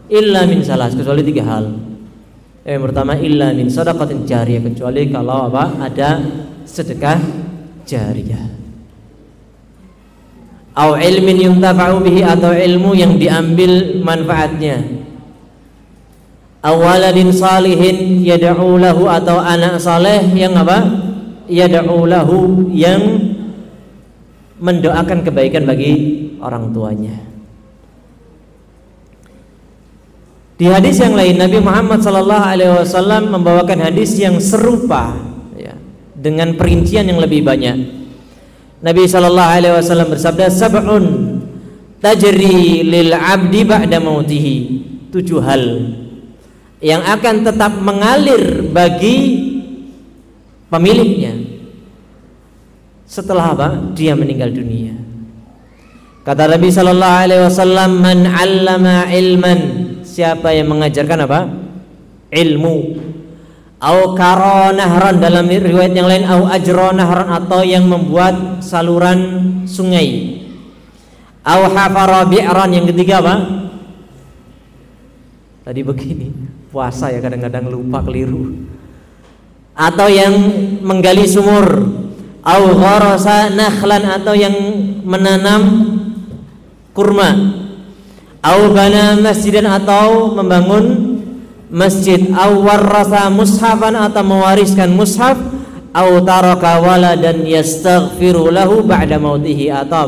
Illa min salas, kecuali 3 hal. Yang pertama, illa min shadaqatin jariyah, kecuali kalau ada sedekah jariyah. Au ilmin yuntafa'u bihi, atau ilmu yang diambil manfaatnya. Aw waladin salihin yad'u lahu, atau anak saleh yang yad'u lahu, yang mendoakan kebaikan bagi orang tuanya. Di hadis yang lain Nabi Muhammad SAW membawakan hadis yang serupa, ya, dengan perincian yang lebih banyak. Nabi SAW bersabda, sab'un tajri lil abdi ba'da mautihi, 7 hal yang akan tetap mengalir bagi pemiliknya setelah dia meninggal dunia. Kata Nabi SAW, man 'allama ilman, siapa yang mengajarkan ilmu, au karo nahran, dalam riwayat yang lain au ajro nahran, atau yang membuat saluran sungai, au hafara bi'ran, yang ketiga tadi begini, puasa ya kadang-kadang lupa, keliru, atau yang menggali sumur, au gharasa nakhlan, atau yang menanam kurma, au bana masjidan, atau membangun masjid, au warrasa mushafan, atau mewariskan mushaf, au taraka waladan yastaghfiru lahu ba'da mautihi, atau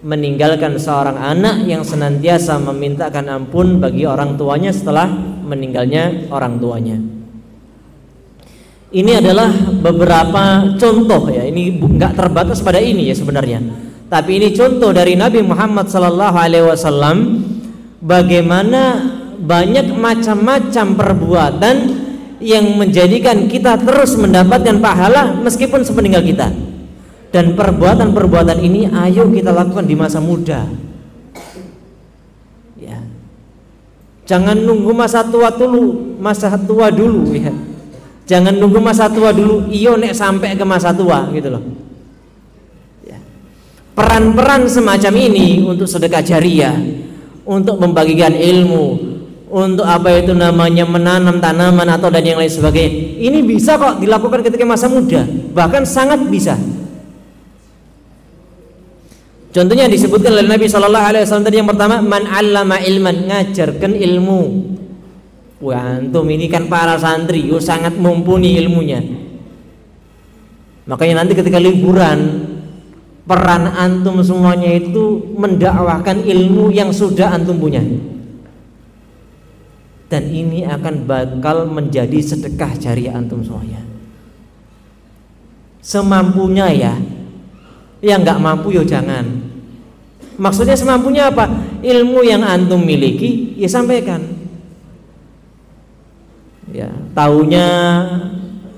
meninggalkan seorang anak yang senantiasa memintakan ampun bagi orang tuanya setelah meninggalnya orang tuanya. Ini adalah beberapa contoh, ya, ini nggak terbatas pada ini ya sebenarnya, tapi ini contoh dari Nabi Muhammad SAW bagaimana banyak macam-macam perbuatan yang menjadikan kita terus mendapatkan pahala meskipun sepeninggal kita. Dan perbuatan-perbuatan ini ayo kita lakukan di masa muda, ya. Jangan nunggu masa tua dulu ya. Jangan nunggu masa tua dulu, iyo nek sampai ke masa tua gitu loh. Ya. Peran-peran semacam ini untuk sedekah jariyah, untuk membagikan ilmu, untuk menanam tanaman atau dan yang lain sebagainya, ini bisa kok dilakukan ketika masa muda, bahkan sangat bisa. Contohnya disebutkan oleh Nabi SAW tadi, yang pertama, man 'allama ilman, ngajarkan ilmu. Wah, antum ini kan para santri, sangat mumpuni ilmunya. Makanya nanti ketika liburan, peran antum semuanya itu mendakwahkan ilmu yang sudah antum punya. Dan ini akan bakal menjadi sedekah jariyah antum semuanya. Semampunya ya. Yang nggak mampu ya jangan. Maksudnya semampunya apa? Ilmu yang antum miliki ya sampaikan. Ya, taunya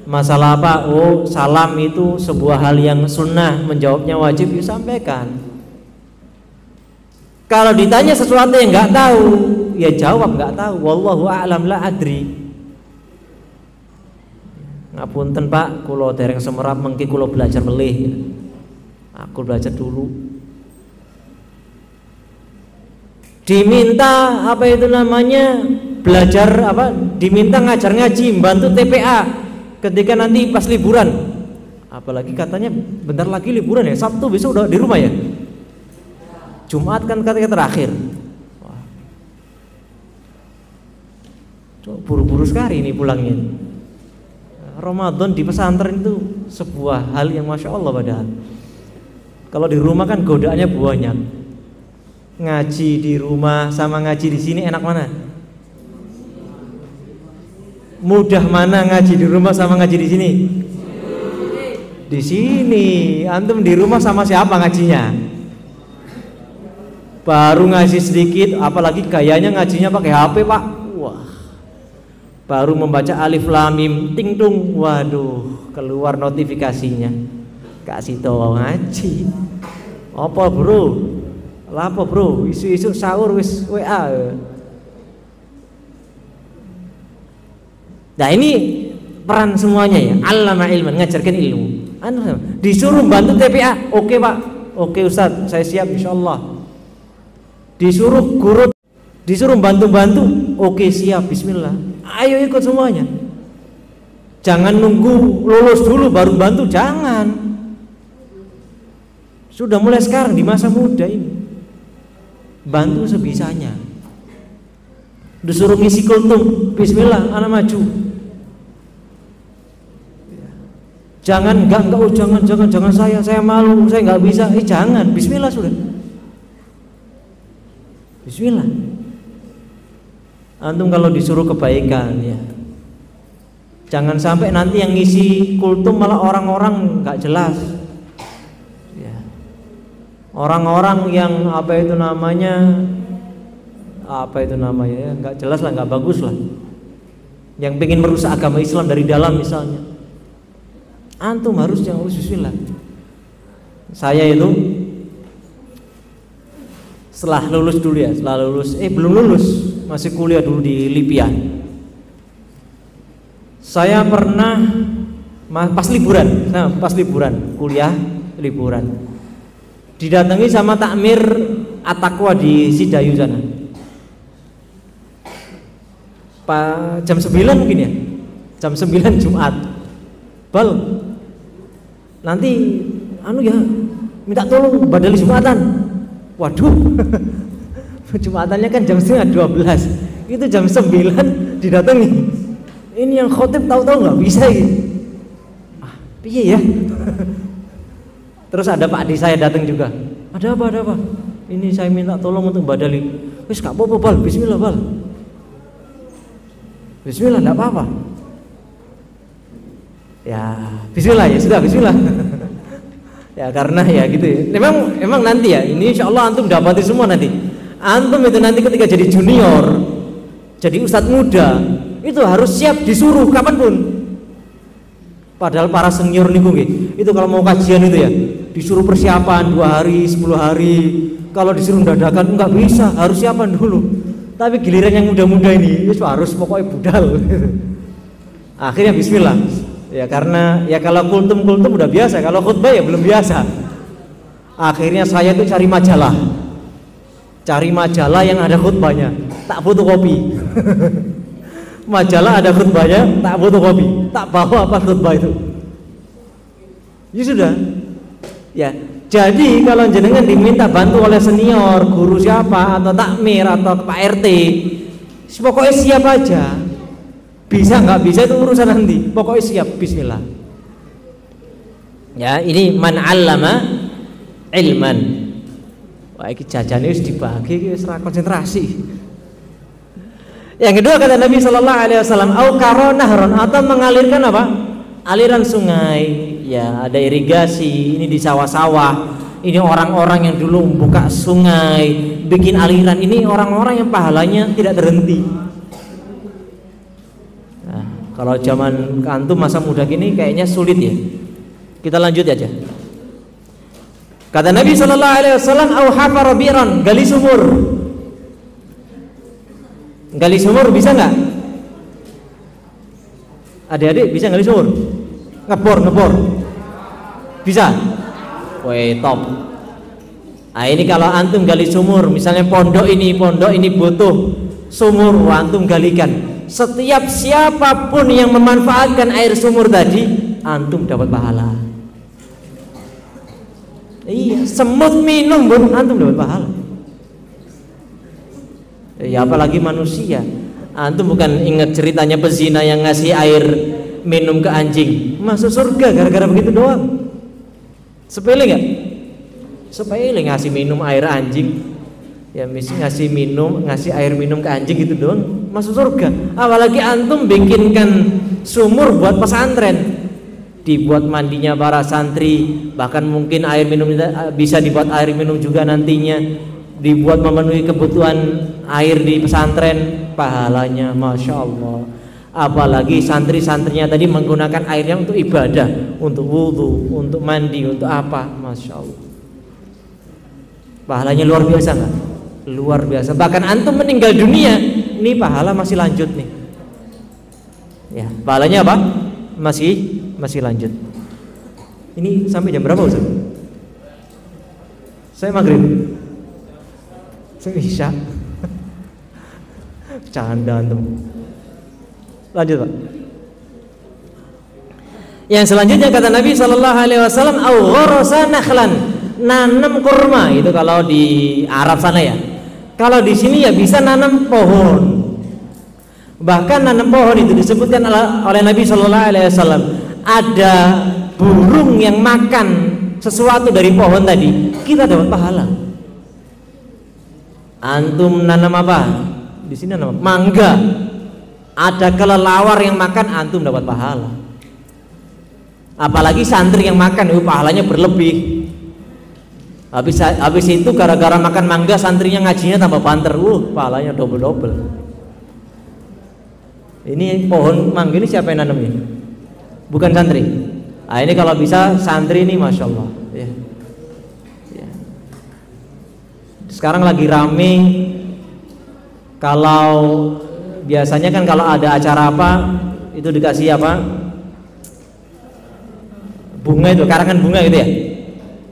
masalah apa? Oh, salam itu sebuah hal yang sunnah, menjawabnya wajib, ya sampaikan. Kalau ditanya sesuatu yang nggak tahu, ya jawab nggak tahu. Wallahu a'lam la adri. Ngapunten Pak, kulo dereng semerap mengki kulo belajar melih. Aku belajar dulu. Diminta belajar diminta ngajar ngaji, bantu TPA ketika nanti pas liburan. Apalagi katanya bentar lagi liburan ya, Sabtu besok udah di rumah ya. Jumat kan katanya terakhir. Wah. Buru-buru sekali ini pulangnya. Ramadan di pesantren itu sebuah hal yang Masya Allah padahal. Kalau di rumah kan godaannya banyak. Ngaji di rumah sama ngaji di sini enak mana? Mudah mana ngaji di rumah sama ngaji di sini? Di sini. Antum di rumah sama siapa ngajinya? Baru ngaji sedikit, apalagi gayanya ngajinya pakai HP, Pak. Wah. Baru membaca alif lam mim ting tung. Waduh, keluar notifikasinya. Kasih tahu ngaji. Apa bro? Lapo bro? Isu-isu sahur wis WA. Nah ini peran semuanya ya. Allama ilman, ngajarkan ilmu. Disuruh bantu TPA, oke Pak, oke Ustaz, saya siap insyaallah. disuruh guru, disuruh bantu-bantu, oke siap, bismillah, ayo ikut semuanya. Jangan nunggu lulus dulu baru bantu, jangan. Sudah mulai sekarang di masa muda ini, bantu sebisanya. Disuruh ngisi kultum, bismillah, anak maju. Jangan, jangan saya malu, saya nggak bisa. Jangan, bismillah sudah. Bismillah. Antum kalau disuruh kebaikan ya, jangan sampai nanti yang ngisi kultum malah orang-orang nggak jelas. Ya. Orang-orang yang apa itu namanya ya, nggak jelas lah, nggak bagus lah. Yang pengen merusak agama Islam dari dalam misalnya. Antum harus yang bismillah. Saya itu setelah lulus dulu ya, belum lulus, masih kuliah dulu di Libya. Saya pernah pas liburan, kuliah liburan, didatangi sama takmir At-Taqwa di Sidayu sana. Jam 9 mungkin ya, jam 9 Jumat. Bal, nanti ya minta tolong badali Jumatan. Waduh, Jumatannya kan jam setengah 12, itu jam 9 didatangi. Ini yang khotib tahu-tahu nggak bisa gitu. Piye ya? Terus ada Pak Adi saya datang juga. Ada apa? Ini saya minta tolong untuk badali. Wis gak apa-apa Bal, bismillah Bal. Bismillah, enggak apa-apa. Ya, bismillah ya sudah, bismillah. Ya karena ya gitu ya. Memang nanti ya, ini insya Allah antum dapati semua nanti. Antum itu nanti ketika jadi junior, jadi ustadz muda, itu harus siap disuruh kapanpun. Padahal para senior nih itu kalau mau kajian itu ya, disuruh persiapan 2 hari, 10 hari. Kalau disuruh dadakan nggak bisa, harus siapan dulu. Tapi giliran yang muda-muda ini, itu harus pokoknya budal. Akhirnya bismillah. Ya karena ya kalau kultum udah biasa, kalau khutbah ya belum biasa. Akhirnya saya tuh cari majalah yang ada khutbahnya, tak fotokopi. Majalah ada khutbahnya, tak fotokopi, tak bawa apa khutbah itu. Ya sudah. Ya, jadi kalau jenengan diminta bantu oleh senior, guru siapa atau takmir atau Pak RT, pokoknya siap aja. Bisa nggak bisa itu urusan nanti, pokoknya siap, bismillah. Ya, ini man 'allama ilman. Wah, ini jajannya harus dibagi, harus konsentrasi. Yang kedua kata Nabi Shallallahu Alaihi Wasallam, au karonahron, atau mengalirkan apa? Aliran sungai. Ya, ada irigasi. Ini di sawah-sawah. Ini orang-orang yang dulu buka sungai, bikin aliran. Ini orang-orang yang pahalanya tidak terhenti. Kalau zaman antum masa muda gini kayaknya sulit ya. Kita lanjut aja. Kata Nabi Shallallahu Alaihi Wasallam, au hafara bi'ran, gali sumur. Gali sumur bisa nggak? Adik-adik bisa gali sumur? Ngebor. Bisa? Woi top. Nah ini kalau antum gali sumur, misalnya pondok ini butuh sumur, antum galikan. Setiap siapapun yang memanfaatkan air sumur tadi, antum dapat pahala. Iya, semut minum pun antum dapat pahala. Ya apalagi manusia. Antum bukan ingat ceritanya pezina yang ngasih air minum ke anjing, masuk surga gara-gara begitu doang. Sepele nggak? Sepele ngasih minum air anjing. Ya mesti ngasih air minum ke anjing gitu doang masuk surga. Apalagi antum bikinkan sumur buat pesantren, dibuat mandinya para santri, bahkan mungkin air minum bisa dibuat air minum juga nantinya, dibuat memenuhi kebutuhan air di pesantren, pahalanya masya Allah. Apalagi santri-santrinya tadi menggunakan airnya untuk ibadah, untuk wudhu, untuk mandi, untuk apa, masya Allah. Pahalanya luar biasa nggak? Luar biasa. Bahkan antum meninggal dunia, ini pahala masih lanjut nih. Ya, pahalanya apa? Masih lanjut. Ini sampai jam berapa Ustaz? Saya maghrib. Isya. Canda antum. Lanjut Pak. Yang selanjutnya kata Nabi Shallallahu Alaihi Wasallam, au ghorosa nakhlan, nanam kurma. Itu kalau di Arab sana ya. Kalau di sini ya bisa nanam pohon. Bahkan nanam pohon itu disebutkan oleh Nabi Shallallahu Alaihi Wasallam, ada burung yang makan sesuatu dari pohon tadi, kita dapat pahala. Antum nanam apa? Di sini nanam mangga. Ada kelelawar yang makan, antum dapat pahala. Apalagi santri yang makan, pahalanya berlebih. Habis itu gara-gara makan mangga, santrinya ngajinya tambah banter, pahalanya double. Ini pohon mangga ini siapa yang nanamnya? Bukan santri. Nah, ini kalau bisa santri ini, masya Allah. Ya. Ya. Sekarang lagi rame. Kalau biasanya kan kalau ada acara apa, itu dikasih apa? Bunga itu, karangan bunga gitu ya.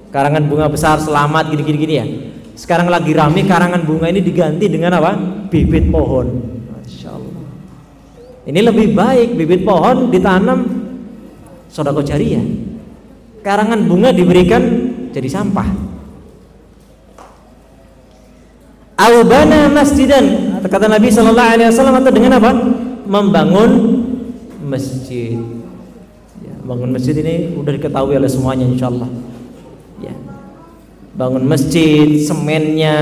Karangan bunga besar, selamat gini ya. Sekarang lagi rame karangan bunga ini diganti dengan apa? Bibit pohon. Masya Allah. Ini lebih baik bibit pohon ditanam sedekah jariyah. Karangan bunga diberikan jadi sampah. Aubana masjidan, kata Nabi Shallallahu Alaihi Wasallam, atau dengan apa? Membangun masjid. Ya, bangun masjid ini udah diketahui oleh semuanya, insya Allah. Ya. Bangun masjid, semennya,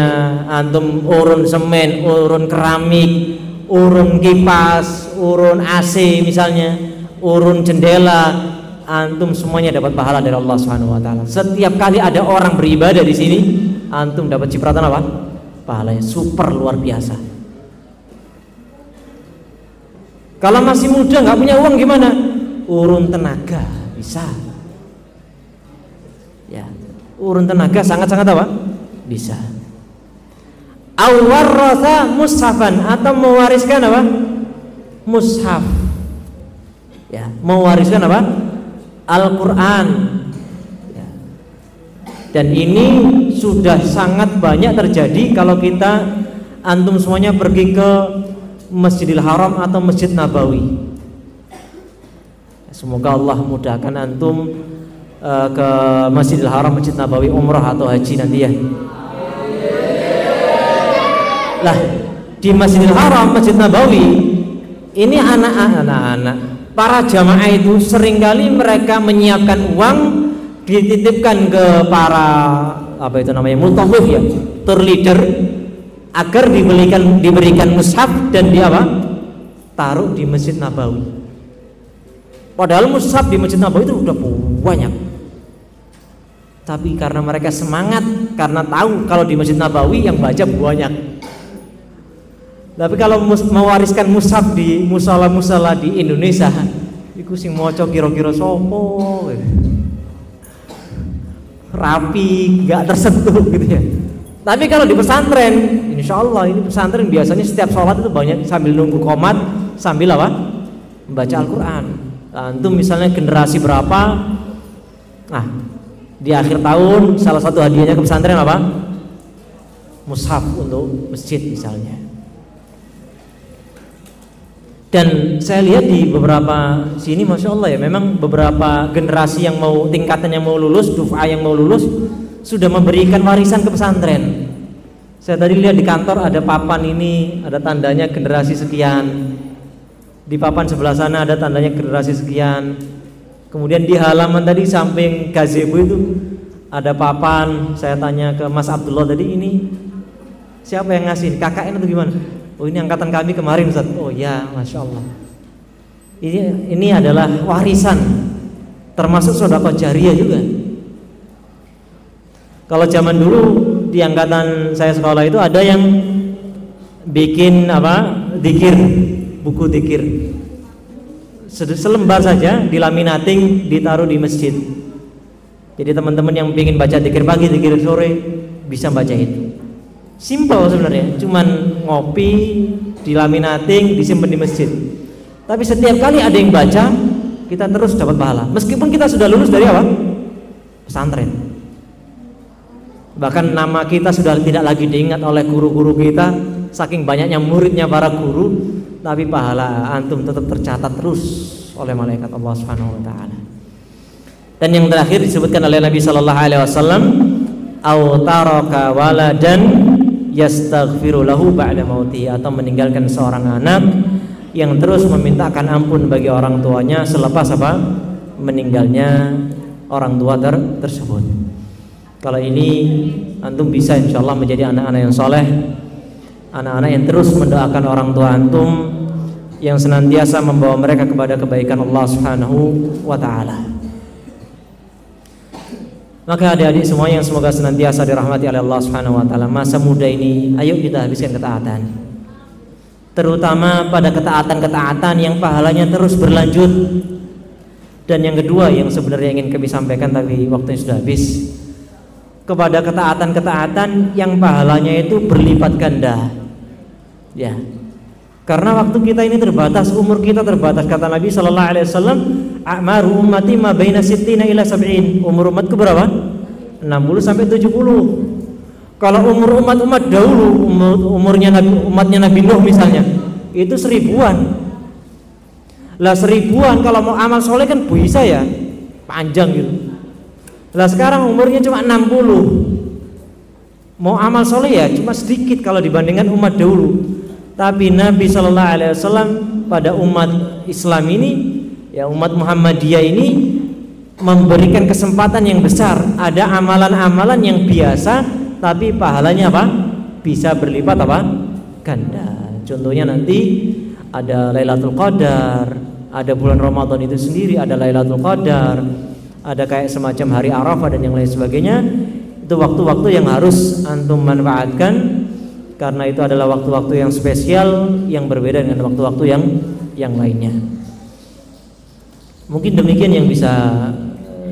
antum urun semen, urun keramik, urun kipas, urun AC misalnya, urun jendela, antum semuanya dapat pahala dari Allah Subhanahu Wa Taala. Setiap kali ada orang beribadah di sini, antum dapat cipratan apa? Pahalanya super luar biasa. Kalau masih muda nggak punya uang gimana? Urun tenaga bisa. Ya, urun tenaga sangat-sangat apa? Bisa. Awarrasa mushafan, atau mewariskan apa? Mushaf. Ya, mewariskan apa? Al-Quran. Ya. Dan ini sudah sangat banyak terjadi kalau kita antum semuanya pergi ke Masjidil Haram atau Masjid Nabawi. Semoga Allah mudahkan antum ke Masjidil Haram, Masjid Nabawi, umrah atau haji nanti ya. Lah, di Masjidil Haram, Masjid Nabawi ini anak-anak para jamaah itu seringkali mereka menyiapkan uang, dititipkan ke para apa itu namanya mutawif ya, tour leader, agar diberikan mushaf dan taruh di Masjid Nabawi. Padahal mushaf di Masjid Nabawi itu udah banyak, tapi karena mereka semangat, karena tahu kalau di Masjid Nabawi yang baca banyak. Tapi kalau mewariskan mushaf di musala-musala di Indonesia, iku sing maca kira-kira sopo, rapi, nggak tersentuh gitu ya. Tapi kalau di pesantren, insya Allah ini pesantren biasanya setiap sholat itu banyak sambil nunggu qomat, sambil apa? Membaca Al-Quran. Antum misalnya generasi berapa? Nah, di akhir tahun salah satu hadiahnya ke pesantren apa? Mushaf untuk masjid misalnya. Dan saya lihat di beberapa sini, masya Allah ya, memang beberapa generasi yang mau tingkatan yang mau lulus, duf'ah yang mau lulus sudah memberikan warisan ke pesantren. Saya tadi lihat di kantor ada papan ini, ada tandanya generasi sekian. Di papan sebelah sana ada tandanya generasi sekian. Kemudian di halaman tadi samping gazebo itu ada papan. Saya tanya ke Mas Abdullah tadi, ini siapa yang ngasih? KKN atau gimana? Oh, ini angkatan kami kemarin Ustaz. Oh ya, masya Allah. Ini adalah warisan, termasuk sedekah jariyah juga. Kalau zaman dulu di angkatan saya sekolah itu ada yang bikin dzikir, buku dzikir. Selembar saja dilaminating, ditaruh di masjid. Jadi teman-teman yang ingin baca dzikir pagi, dzikir sore bisa baca itu. Simple sebenarnya, cuman ngopi, dilaminating, disimpan di masjid. Tapi setiap kali ada yang baca, kita terus dapat pahala. Meskipun kita sudah lulus dari apa? Pesantren. Bahkan nama kita sudah tidak lagi diingat oleh guru-guru kita, saking banyaknya muridnya para guru, tapi pahala antum tetap tercatat terus oleh malaikat Allah Subhanahu wa taala. Dan yang terakhir disebutkan oleh Nabi sallallahu alaihi wasallam, au taraka waladan yastaghfiru lahu ba'da mauti, atau meninggalkan seorang anak yang terus memintakan ampun bagi orang tuanya selepas apa? Meninggalnya orang tua tersebut. Kalau ini antum bisa insyaallah menjadi anak-anak yang soleh, anak-anak yang terus mendoakan orang tua antum, yang senantiasa membawa mereka kepada kebaikan Allah Subhanahu wa taala. Maka adik-adik semua yang semoga senantiasa dirahmati oleh Allah Subhanahu wa taala, masa muda ini ayo kita habiskan ketaatan. Terutama pada ketaatan-ketaatan yang pahalanya terus berlanjut. Dan yang kedua yang sebenarnya ingin kami sampaikan tapi waktunya sudah habis, kepada ketaatan-ketaatan yang pahalanya itu berlipat ganda. Ya. Karena waktu kita ini terbatas, umur kita terbatas. Kata Nabi sallallahu alaihi wasallam, "A'maru ummati ma baina sittina ila sab'in." Umur umatku berapa? 60 sampai 70. Kalau umur umat dahulu, umurnya umatnya Nabi Nuh misalnya, itu 1000-an. Lah 1000-an kalau mau amal soleh kan bisa ya, panjang gitu. Lah sekarang umurnya cuma 60. Mau amal soleh ya cuma sedikit kalau dibandingkan umat dahulu. Tapi Nabi Shallallahu Alaihi Wasallam pada umat Islam ini, ya umat Muhammadiyah ini memberikan kesempatan yang besar. Ada amalan-amalan yang biasa, tapi pahalanya apa? Bisa berlipat apa? Ganda. Contohnya nanti ada Lailatul Qadar, ada bulan Ramadan itu sendiri, ada Lailatul Qadar, ada kayak semacam hari Arafah dan yang lain sebagainya. Itu waktu-waktu yang harus antum manfaatkan. Karena itu adalah waktu-waktu yang spesial yang berbeda dengan waktu-waktu yang lainnya. Mungkin demikian yang bisa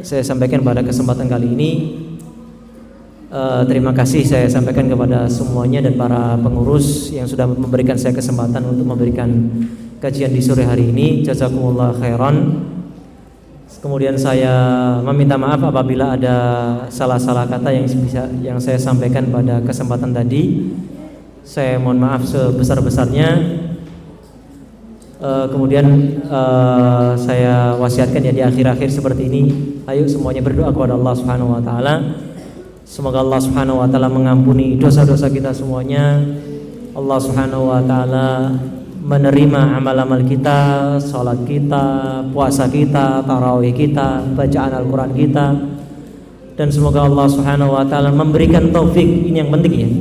saya sampaikan pada kesempatan kali ini. Terima kasih saya sampaikan kepada semuanya dan para pengurus yang sudah memberikan saya kesempatan untuk memberikan kajian di sore hari ini. Jazakumullah khairan. Kemudian saya meminta maaf apabila ada salah-salah kata yang saya sampaikan pada kesempatan tadi. Saya mohon maaf sebesar-besarnya. Kemudian saya wasiatkan ya di akhir-akhir seperti ini, ayo semuanya berdoa kepada Allah Subhanahu wa taala. Semoga Allah Subhanahu wa taala mengampuni dosa-dosa kita semuanya. Allah Subhanahu wa taala menerima amal-amal kita, salat kita, puasa kita, tarawih kita, bacaan Al-Qur'an kita. Dan semoga Allah Subhanahu wa taala memberikan taufik, ini yang penting ya.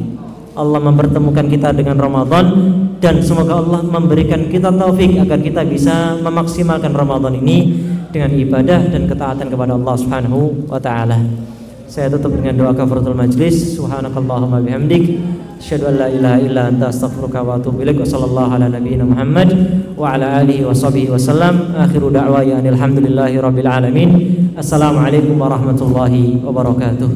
Allah mempertemukan kita dengan Ramadan, dan semoga Allah memberikan kita taufik agar kita bisa memaksimalkan Ramadan ini dengan ibadah dan ketaatan kepada Allah Subhanahu wa taala. Saya tutup dengan doa kafaratul majlis. Subhanakallahumma bihamdik, asyhadu an la ilaha illa anta, astaghfiruka wa atubu ilaik. Wassallallahu ala nabiyyina Muhammad wa ala alihi washabihi wasallam. Akhiru da'waya alhamdulillahi rabbil alamin. Assalamualaikum warahmatullahi wabarakatuh.